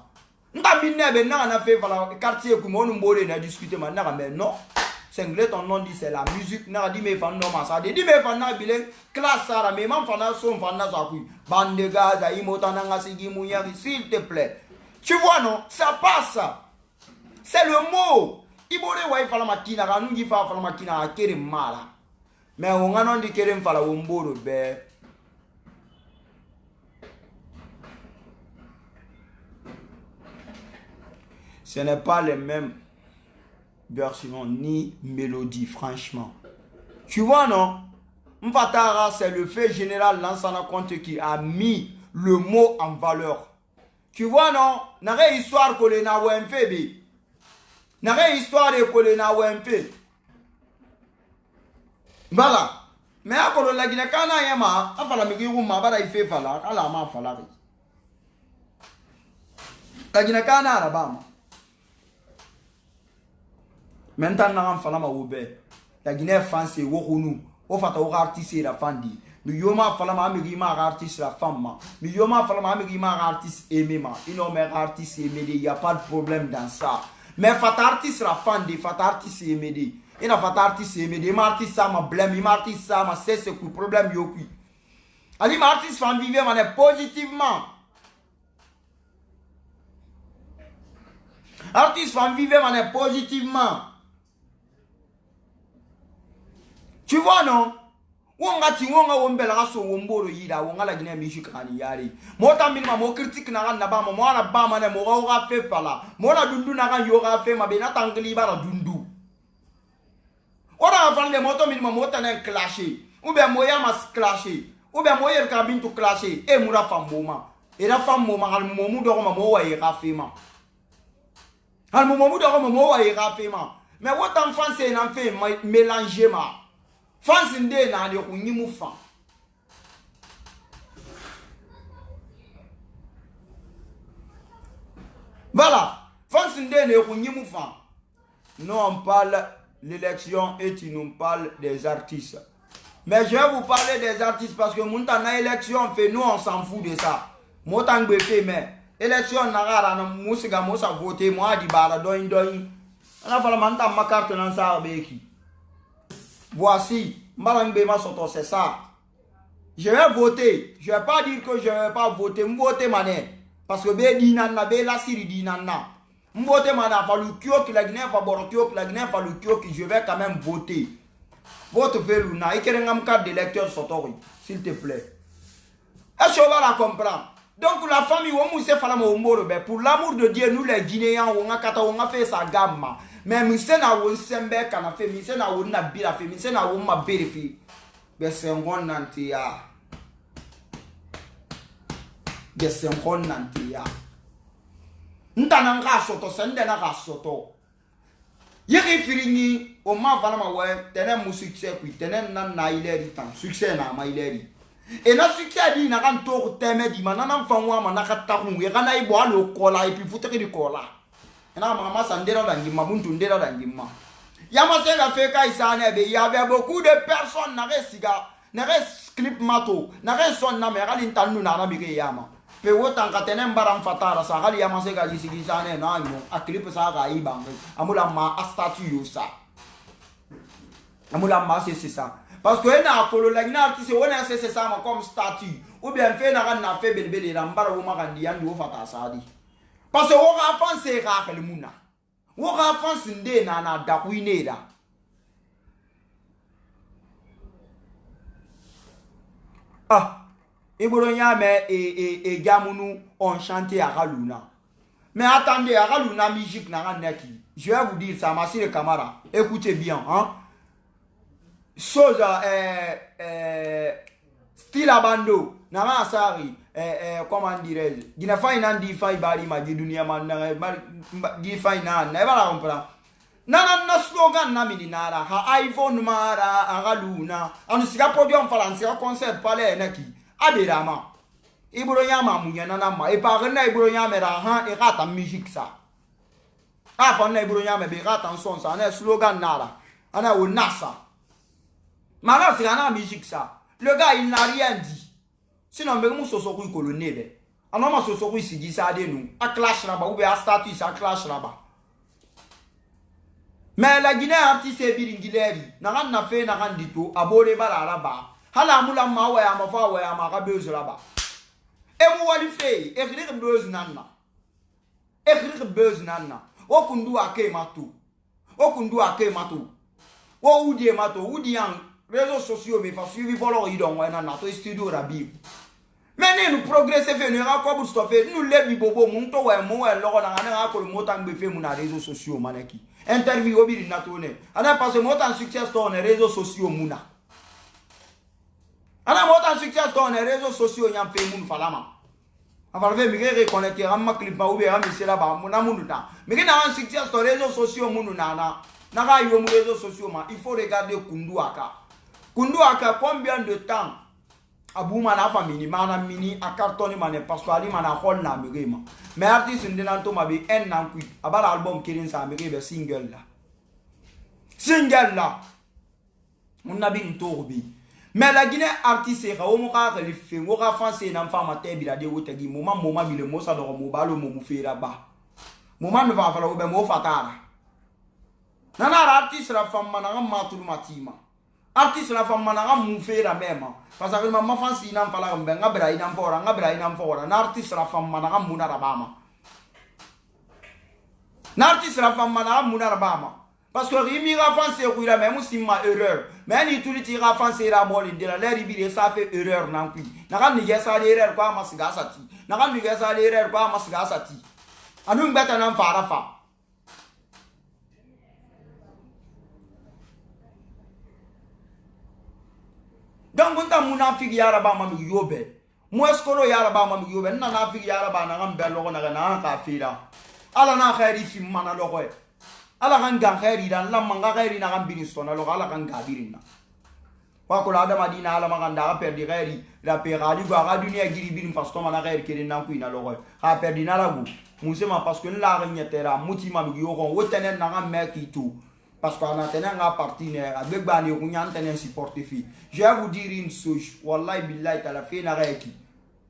Nous avons fait le quartier que nous avons discuté mais non. C'est ton nom dit c'est la musique. Nous avons dit que nous avons ça. Dit que nous avons classe ça. Mais même son bande de gaz, s'il te plaît. Tu vois non, ça passe. C'est le mot. Il faut faire la machine, nous il faut faire la machine à kérer mal. Mais on a dit kérer faire la womboro be. Ce n'est pas les mêmes versions ni mélodies, franchement. Tu vois non? Mfatara, c'est le fait général Lansana Conte qui a mis le mot en valeur. Tu vois non? N'a rien histoire que les Nawemfe. N'a rien histoire de que les Nawemfe. Voilà. Mais à cause de la Guinée, quand on a yama, à faire la migirou, ma bada il fait fala, à la main fala. La Guinée, quand on a la bama. Maintenant, on fala ma oube. La Guinée France, c'est wokounou. O fata o artiste la fandi. Mi yoma fala ma amigi ma artiste la femme. Mi yoma fala ma amigi ma artiste aimé ma. Ino mais artiste aimé, il y a pas de problème dans ça. Mais fata artiste la fandi, fata artiste aimé. Ina fata artiste aimé, ma artiste ça ma blème, ma artiste ça ma c'est ce problème yoki. Ali ma artiste fan vivre mané positivement. Artiste fan vivre mané positivement. Tu vois non? Wonga ti wonga wombela raso womboro yida wonga la Guinée musique kani yari. Mota minima mo critique na na ba mo na ba ma ne mo ga fe fala. Mo na dundu na ga yo ga fe ma be na tangli ba na dundu. Ora avant le moto minima mota na clasher. Ou bien moya mas clasher. Ou bien moya ka bintu clasher e mura fam moma. E na fam moma al momu do ma mo wa e ga fe ma. Al momu do ma mo wa e ga fe ma. Mais wotan français na fe mélanger ma. France ndé na de kunyimu fan. Voilà. France ndé na kunyimu fan. Nous on parle l'élection et tu nous parles des artistes. Mais je vais vous parler des artistes parce que montana élection fait nous on s'en fout de ça. Motangbe fait mais élection na gara na musiga mo sa voter moi di bara doin doin. Ana fala manta ma carte nan sa beki. Voici, c'est ça. Je vais voter. Je ne vais pas dire que je ne vais pas voter. Je vais voter mané. Parce que la Syrie dinana. Je vais voter mané. Je vais quand même voter. Vote Veluna. Il y a un carte d'électeur s'il te plaît. Est-ce que tu vas la comprendre? Donc la famille, pour l'amour de Dieu, nous les Guinéens, on a fait sa gamme. Mais mise na won sembe kana fe mise na won na bira fe mise na won ma bere fe be sengon nanti ya ntana nga soto sende na ga soto yiri firini o ma vana ma we tene mu succès puis tene na ileri tan succès na ma ileri et na succès di na kan to teme di manana mfanwa manaka taku ye kana ibo alo kola et puis foutre di kola. Il y avait beaucoup de personnes qui n'avaient clip mato, n'avaient son nom, mais ils n'avaient pas de yama. Pe wotan katenen baram fatara sa hali yama se ga yisi sane na yo a clip sa ga ibang amula ma a statue yo sa amula ma c'est ça parce que na kolo la na artiste wona c'est ça ma comme statue ou bien fait na fait belbele na mbara wo ma ga ndi yandu fata sa di. Parce que on a pensé à le mouna. On a pensé à dakuine da. Ah, Iboronya mais et Gamunu ont chanté à Raluna. Mais attendez, à Raluna musique n'a rien. Je vais vous dire ça, ma chère camarade. Écoutez bien, hein. Chose style abando, n'a sari. Comment dirais-je? Gina faina di fai bari ma di dunia man di faina na ba la comprendre. Na slogan na mini nara ha iPhone mara agaluna anu siga podium France au concert pale naki aberama ibro nyama munya na ma e pa na ibro nyama ra ha e gata musique ça a fa na ibro nyama be gata son ça na slogan nara ana o nasa mara siga na musique ça le gars il n'a rien dit. Sinon, mais nous sommes sur colonné. Alors, ma soso ici dit ça de nous. A clash là-bas, ou bien à status, à clash là-bas. Mais la Guinée artiste est biringileri. Naran na fait, naran dit tout. Abole bala là-bas. Hala moula ma ouais, ma fa ouais, ma rabeuse là-bas. Et moi, lui fait, écrire buzz nana. Écrire buzz nana. O kundu ake matu. O kundu ake matu. O oudie matu. Oudie en réseaux sociaux, mais fa suivi volor idon, ouais, nana, to studio rabi. Mais nous progresser fait nous raconter stopper nous lebi bobo mon to ouais moi loro na ngana ko mo tan be fait mon réseaux sociaux manaki interview obiri na tourner ana parce que mo tan success sur les réseaux sociaux muna ana mo tan success sur les réseaux sociaux nyam fait mun falama avant de me reconnecter ramma clip ba obi ram c'est là-bas mon amour ta mais que na success sur les réseaux sociaux munu na ga yo mo réseaux sociaux ma il faut regarder kundu aka combien de temps Abouma na famille mana mini a cartonné mané parce que ali mana hol na mirema mais artiste ndenanto mabe en nan kui abala album kirin sa mirebe single là on a bien tourbi mais la Guinée artiste ka o mo ka le fait o ka français na fama tebi la de wotagi moment bi le mo sa do mo balo mo mu fera ba moment ne va fala o be mo fatara nana artiste la femme na matul matima artiste la femme na mu fera même parce que ma fancy n'a pas la benga bra ina fora na artiste la femme na muna rabama na artiste la femme na muna rabama parce que rimi ra fancy ku ila même si ma erreur mais ni tout li ra fancy ra moli de la leri bi ça fait erreur nan ku na kan ni gesa erreur kwa masiga sati na kan ni gesa erreur kwa masiga sati anu ngata nan fara fa. Donc on t'a munafik yaraba mami yobe moi skoro yaraba mami yobe na nafik yaraba na ngam bello na ka fira ala na khairi fi mana logo ala kan ga khairi dan la manga khairi na kan bini sona logo ala kan ga birina wa ko la da madina ala maganda perdi khairi la perali go ga dunia giri bin parce que mana khairi kiri na ku ina logo ha perdi na lagu musema parce que la renyetera mutima mi yo gon wotenen na ngam mekitu. Parce qu'on a tenu un partenaire avec Bani, on a tenu un supporter fi. Je vais vous dire une chose, wallahi billahi t'as la fait na reki.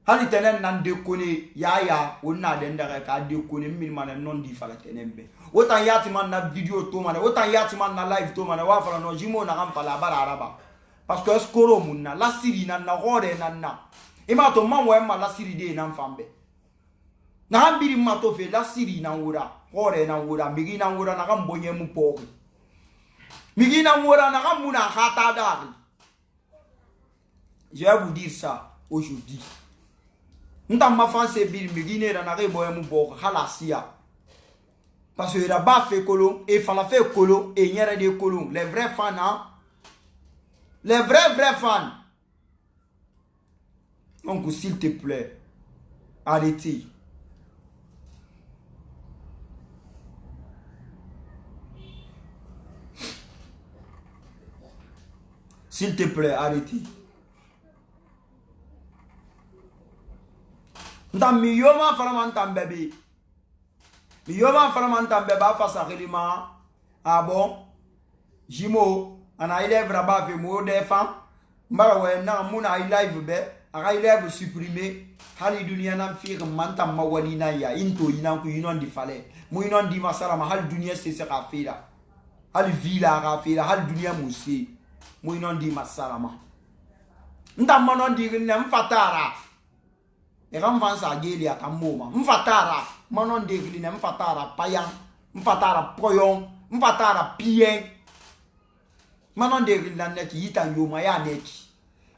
Hali tenen nan déconner, ya, on a den derek à déconner mille man non di fala tenembe. Autant yatiman na vidéo to man, autant yatiman na live to man, wa fala no jimo na ram fala bara araba. Parce que skoro munna, la siri na hore na. Ima to man wa ma la siri de na fambe. Na hambiri mato fe la siri na wura, hore na wura, migi na wura na gambonye mu pori. Migina mora na kamuna khata dari. Je vais vous dire ça aujourd'hui. Nta ma fanse bil migine na re boye mu boko halasia. Parce que là-bas fait colon et fala fait colon et nyere de colon. Les vrais fans hein? Les vrais fans. Donc s'il te plaît, arrêtez. S'il te plaît, arrêtez. Ntam miyoma faramantam bébé. Miyoma faramantam bébé face à Relima. Ah bon? Jimo, ana élève rabat fait mo défend. Mbarawe na muna live be, ara live supprimé. Hali dunia nam fir mantam mawani na ya into inan ku inon di fale. Mo inon di masala ma hal dunia c'est ça rafira. Hal villa rafira, hal dunia musi. Moi non di masalama ndamma non di ne mfatara e ram vansa geli atamoma mfatara manon de gli ne mfatara payan mfatara poyon mfatara pien manon de gli nan neki ita yo maya neki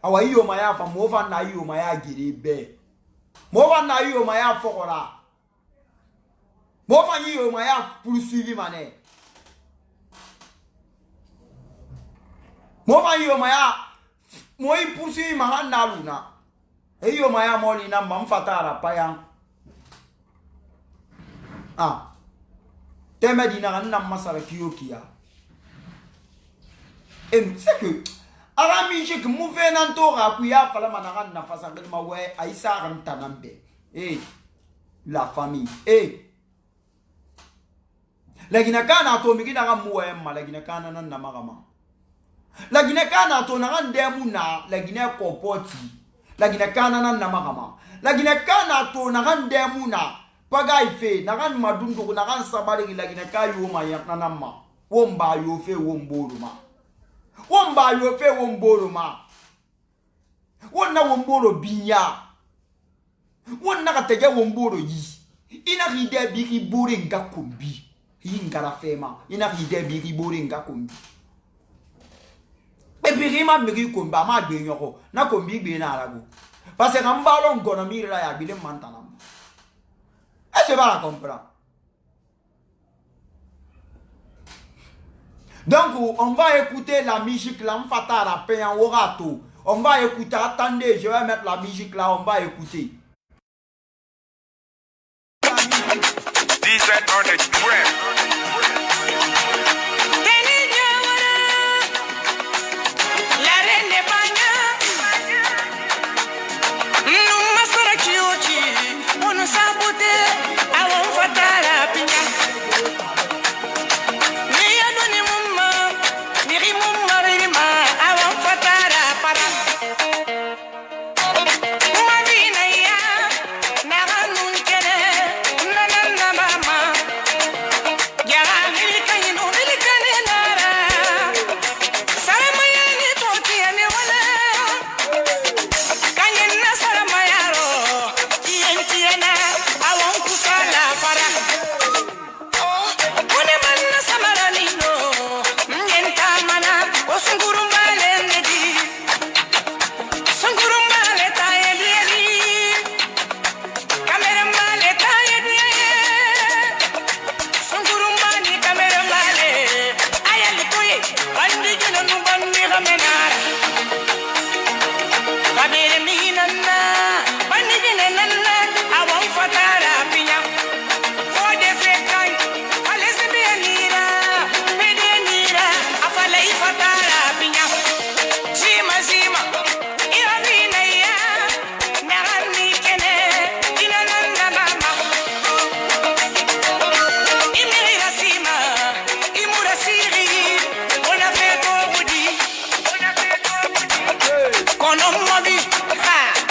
awa yo maya fa mo fa na yo maya gere be mo fa na yo maya fokora mo fa yo maya poursuivi mané. Moi yo maya moi poursuit ma na luna e yo maya moli na mfatara payan ah teme dina na masala kiyokia et c'est que arami je que mouvé nan tora kuya fala manara na fasa ma ouais aisa rantanambe la famille la gina kana to mi gina muwe ma la gina kana nan na magama. La Guinée kana to na ndemu na la Guinée kopoti la gine kana nan na makama la gine kana to na kan demuna paga ife na kan madundu na kan sabari la gine kayo ma ya nanama womba yo fe womboro ma womba yo fe womboro ma wonna womboro binya wonna ka tege womboro yi ina ride biki bore nga kombi ingara fema ina ride biki bore nga kombi e biri ma biri komba ma gbe nyoko na kombi gbe na arago parce que mbalo ngono mira ya bile mantana est-ce que va comprendre? Donc on va écouter la musique là on fata la paix en orato on va écouter attendez je vais mettre la musique là on va écouter On the trap.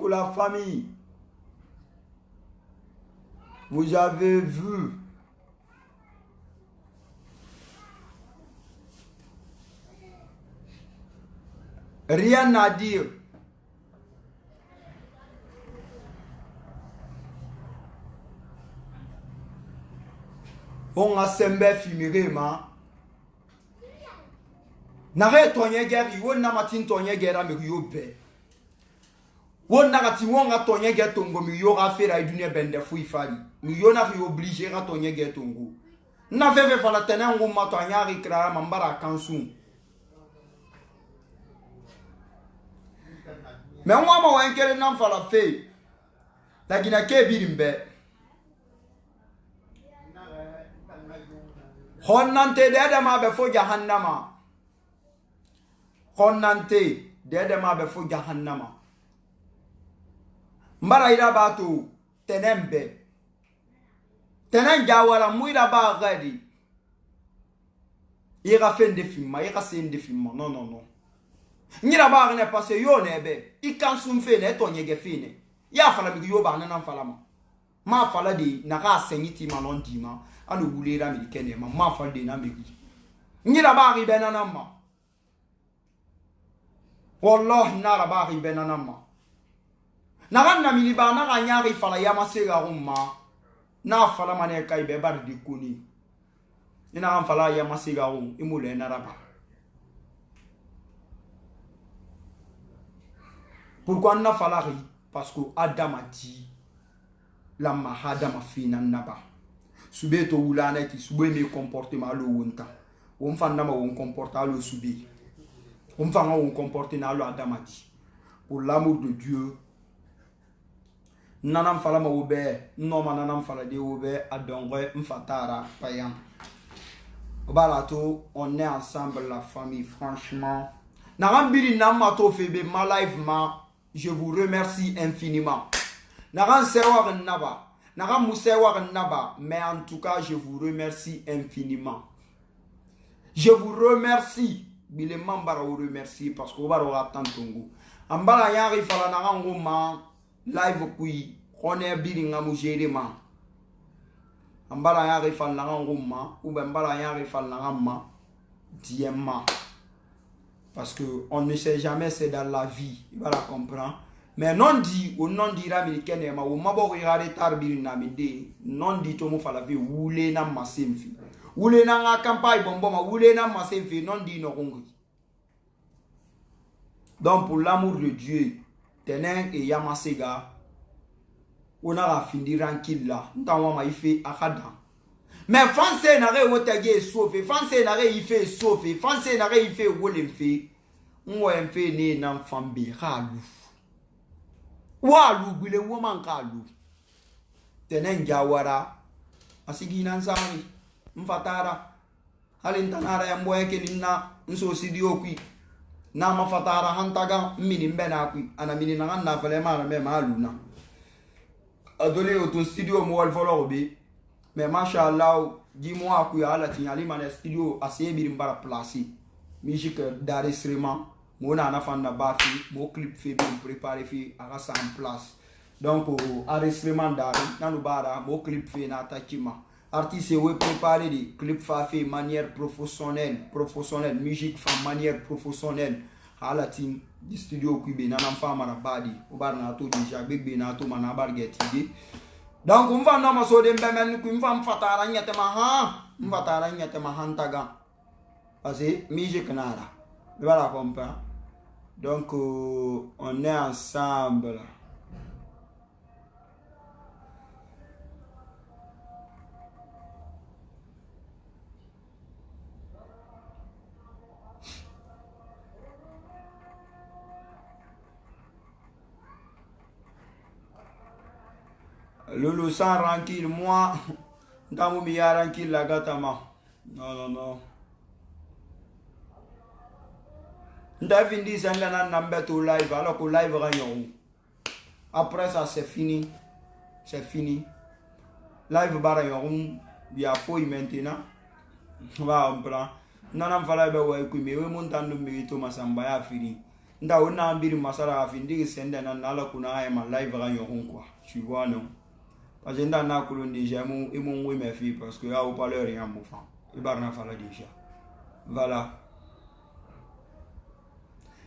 La famille, vous avez vu rien à dire. On a sembe fumé ma n'arrête ton guerre, il n'a matin ton guerre avec Yopé. won na ti won ga tonye getongo mi yo ga fera idune bende fu ifali mi yo na ri obligé ga tonye getongo na feve fala tenengo mato anyari kra mambara kansu me nwa ma wan kele na fala fe la gina ke birimbe honnante de ma be fo jahannama honnante de ma be fo jahannama mbara ira batu tenembe tenen jawara muira ba gadi ira fende filma ira sende filma non nyira ba ne passe yo nebe ikansu mfe ne to nyege fine ya fala bi yo ba na fala ma fala de na ka senyiti ma non dima anu wulera mi kene ma fala de na mi nyira ba ri benana ma wallahi na ba ri benana ma na ganna mi ba na ga nyari fala ya masega umma na fala mane kai be bar di kuni ina an fala ya masega imule na raba. Pourquoi on a fallu? Parce que Adam a dit la mahada ma fina naba. Subé to wulana ki subé me comportement lo wonta. On fa ndama on comporta lo subé. On fa on comporter na lo Adam a dit. Pour l'amour de Dieu. Nanam fala ma obe, non ma nanam fala de obe adongwe mfatara payan. Balato, on est ensemble la famille franchement. Naram biri namato febe ma life ma. Je vous remercie infiniment. Naran sewa naba, naran musewa naba, mais en tout cas, je vous remercie infiniment. Je vous remercie. Bile mambara vous remercie parce que vous avez attendre tongo. Ambala yari fala naran ngoma live kui kone biri ngamu jerema. Ambala yari fala naran ngoma ou ambala yari fala naran ma diema. Parce que on ne sait jamais, c'est dans la vie. Il va la comprendre. Mais non dit, ou non dit américain, ou mabo regarder tarbir na mede, non dit tomu fala vie, oule na masemfi. Oule na nga campagne bonbon, oule na masemfi, non dit no hongri. Donc pour l'amour de Dieu, tenen et yamasega, on a fini tranquille là. Ntawa ma ife akada. Mais français n'a rien otage sauvé, français n'a rien fait sauvé, français n'a rien fait wolemfe. On a fait né nan fambi ralu. Walu bile woman kalu. Tenen jawara. Asigi nan sami. Mfatara. Halin tanara ya mboye kelina nso sidio kwi. Na mafatara hantaga mini mbena kwi. Ana mini nan na fale mara me maluna. Adole auto studio mo wal follow be. Mais machallah, dis-moi que à la tignali man studio assez bien para placer. Musique d'enregistrement, mon anafan na bafi, mon clip fait bien préparé fait à ça en place. Donc enregistrement d'ari, na no bara, mon clip fait na takima. Artiste ouais préparé des clips fait manière professionnelle, musique fait manière professionnelle. À la team du studio qui be na fama na badi, au bar na to déjà bébé na to mana bargeti. Donc on va non so de mbemen ku mfa mfatara nyate ma ha mfatara nyate ma hantaga parce que musique nara voilà comprendre. Donc on est ensemble. Lolo sans tranquille, moi, dans mon milliard tranquille, la gatama. Non. David dit c'est un nambet au live, alors qu'au live, après ça, c'est fini. C'est fini. Live barayon, il y a fouille maintenant. Va, on prend. Non, fallait pas ouais, mais oui, mon temps de mérite, ma samba, fini. Nda on a un bir masara, fini, c'est un ala kuna, ma live rayon, quoi. Tu vois, non? Parce que dans la colonne déjà, ils m'ont oui mes filles parce que là, on parle rien, mon frère. Il va rien faire déjà. Voilà.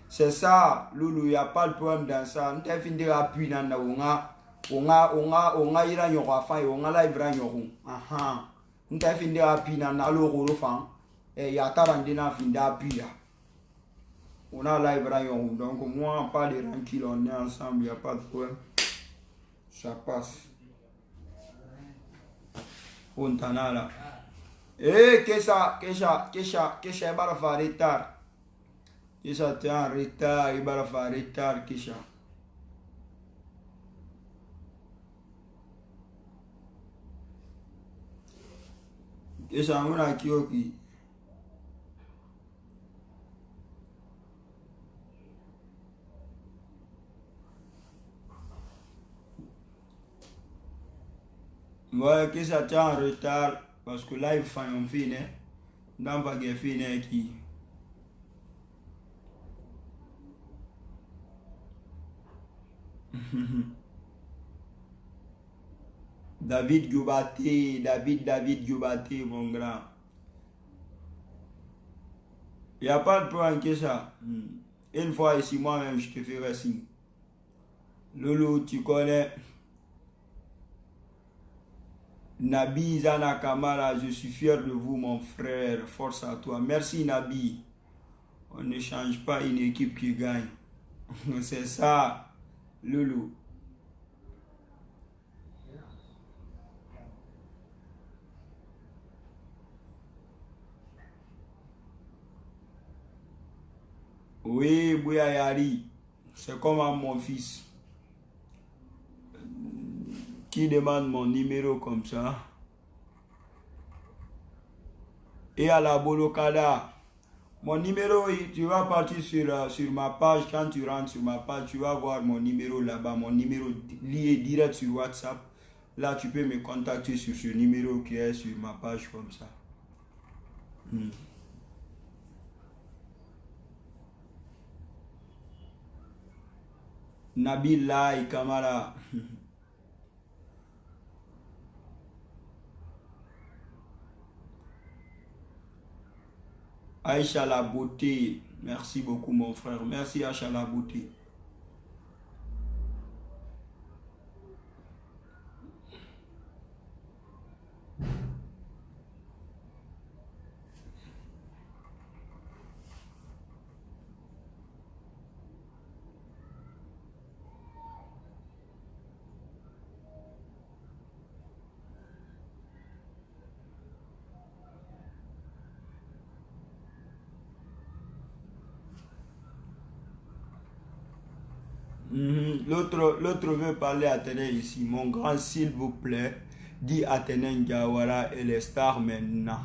C'est ça, Loulou, il n'y a pas de problème dans ça. On a fini d'appui dans la on a ira nyora fa on a live ra nyoro. Aha. On a fini d'appui dans la loro fan. Et il y a tarandina fin d'appui là. On a live rayon. Donc, moi, pas de rancune, on est ensemble, il n'y a pas de problème. Ça passe. On t'en a là. Eh, Kesha, il va faire retard. Kesha, tu es en retard, il va faire retard, Kesha. Kesha, on a qui. Ouais, Kesha, tu es en retard. Parce que là, il faut un film. Dans pas de film qui. David Goubaté, mon grand. Il n'y a pas de problème que ça. Une fois ici, moi-même, je te ferai signe. Lolo, tu connais. Nabi Zana Kamara, je suis fier de vous, mon frère. Force à toi. Merci, Nabi. On ne change pas une équipe qui gagne. C'est ça, Lolo. Oui, Bouyayari, c'est comme à mon fils qui demande mon numéro comme ça. Et à la Bolokada, mon numéro, tu vas partir sur ma page. Quand tu rentres sur ma page, tu vas voir mon numéro là-bas. Mon numéro lié direct sur WhatsApp. Là, tu peux me contacter sur ce numéro qui est sur ma page comme ça. Nabil Lai Kamara. Aïcha la beauté. Merci beaucoup mon frère. Merci Aïcha la beauté. L'autre veut parler à Athénée ici. Mon grand, s'il vous plaît, dit Athénée Ndiawara, elle est star maintenant.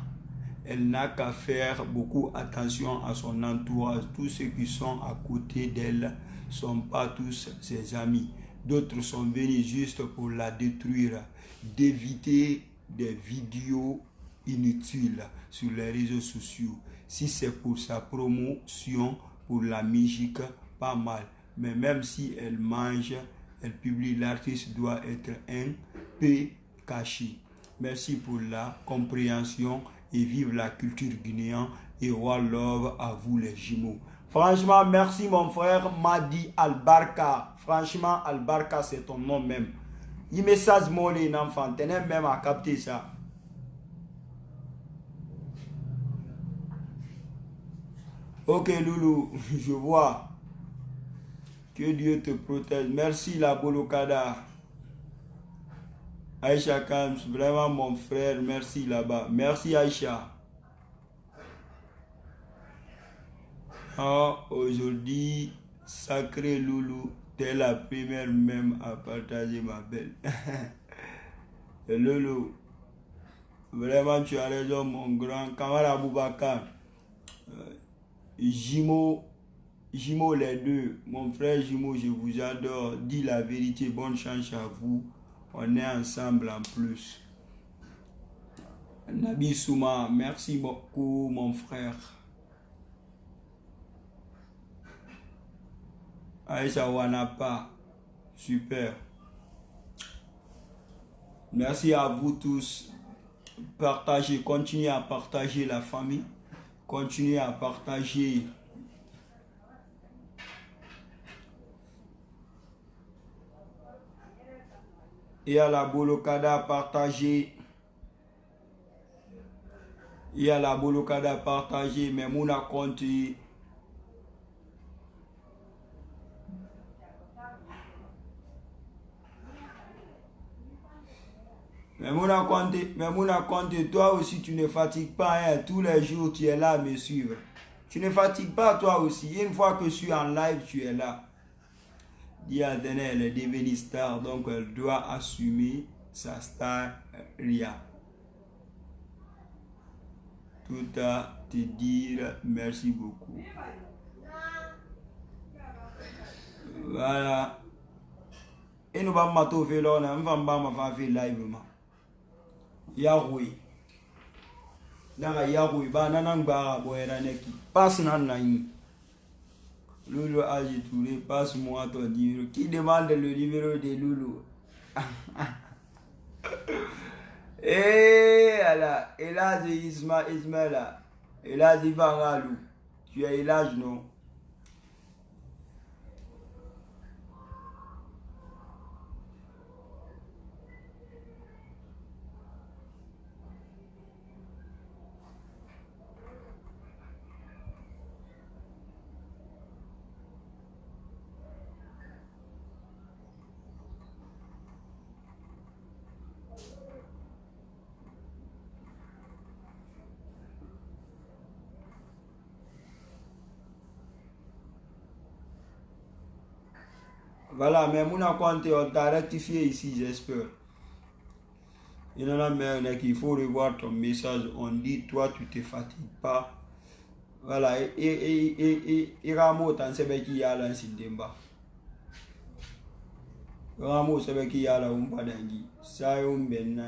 Elle n'a qu'à faire beaucoup attention à son entourage. Tous ceux qui sont à côté d'elle ne sont pas tous ses amis. D'autres sont venus juste pour la détruire. D'éviter des vidéos inutiles sur les réseaux sociaux. Si c'est pour sa promotion, pour la musique, pas mal. Mais même si elle mange, elle publie, l'artiste doit être un peu caché. Merci pour la compréhension et vive la culture guinéenne et one love à vous les jumeaux. Franchement, merci mon frère Madi Albarka. Franchement, Albarka c'est ton nom même. Il message mon les enfants, tenez même à capter ça. Ok Loulou, je vois. Que Dieu te protège. Merci la Bolokada. Aïcha Kams, vraiment mon frère, merci là-bas. Merci Aïcha. Ah, aujourd'hui, sacré Loulou, t'es la première même à partager ma belle. Loulou, vraiment tu as raison mon grand. Kamara Aboubakar, Jimo les deux, mon frère Jimo, je vous adore. Dis la vérité, bonne chance à vous. On est ensemble en plus. Nabi Souma, merci beaucoup mon frère. Aïcha Wanapa, super. Merci à vous tous. Partagez, continuez à partager la famille. Continuez à partager. Et à la Bolokada, partagez. Et à la Bolokada, partagez. Mais mon compte Mais Mouna Conte, toi aussi tu ne fatigues pas, hein. Tous les jours tu es là à me suivre. Tu ne fatigues pas toi aussi. Une fois que je suis en live, tu es là. Diadene, elle est devenue star, donc elle doit assumer sa star Ria. Tout à te dire merci beaucoup. Voilà. Et nous allons mato faire là, on va faire live ma. Yahweh. Naka Yahweh, ba nanangba boera neki. Passe nan naï. Loulou Aji Touré, passe-moi ton numéro. Qui demande le numéro de Loulou? Eh, là, Elage Ismaël, Elage Ivangalou. Tu es Elage, non? Voilà, mais Mouna Conte, on t'a rectifié ici, j'espère. Il y en a même qu'il faut revoir ton message. On dit, toi, tu te fatigues pas. Voilà, et Ramo, t'en sais qui y a là, c'est Demba. Ramo, c'est qui y a là, on pas d'angi. Ça, on ben,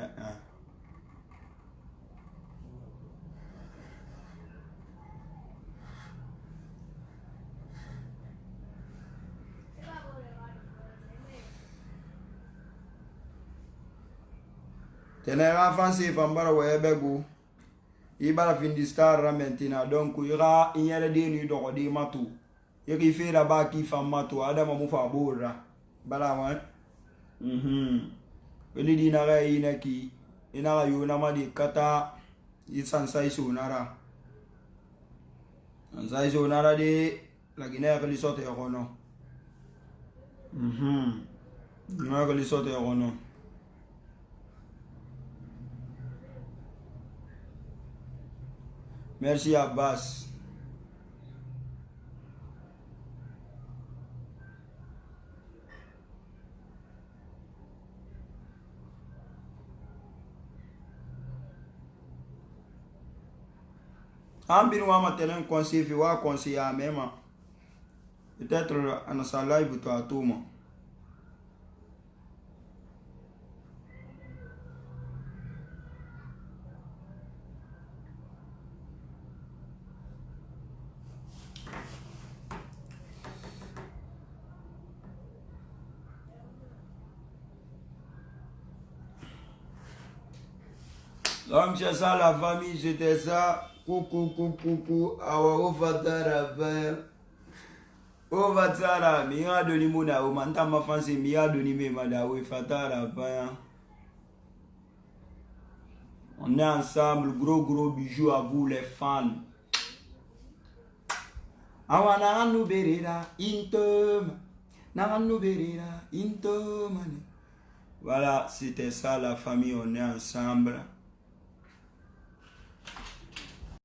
tenez avancé, Fambara, ouais, bego. Il va fin du star maintenant, donc il y aura une heure de nuit dans le matou. Il y a fait là-bas qui fait matou, Adam Moufa Boura. Balawan. Il dit nara inaki, inara yunama di kata, isansai sonara. Ansai sonara de la Guinée que les sortes non. Non que les sortes non. Merci Abbas. Ambin wa maintenant conseil fi wa conseil à même. Peut-être en sa live toi à tout moment. Donc c'est ça la famille, c'était ça. Coucou, awa ofatara ver. Ofatara, miya doni muna, o manta ma fansi miya doni me madawe fatara ver. On est ensemble, gros bijoux à vous les fans. Awa naranu berera, intom. Naranu berera, intom. Voilà, c'était ça la famille, on est ensemble.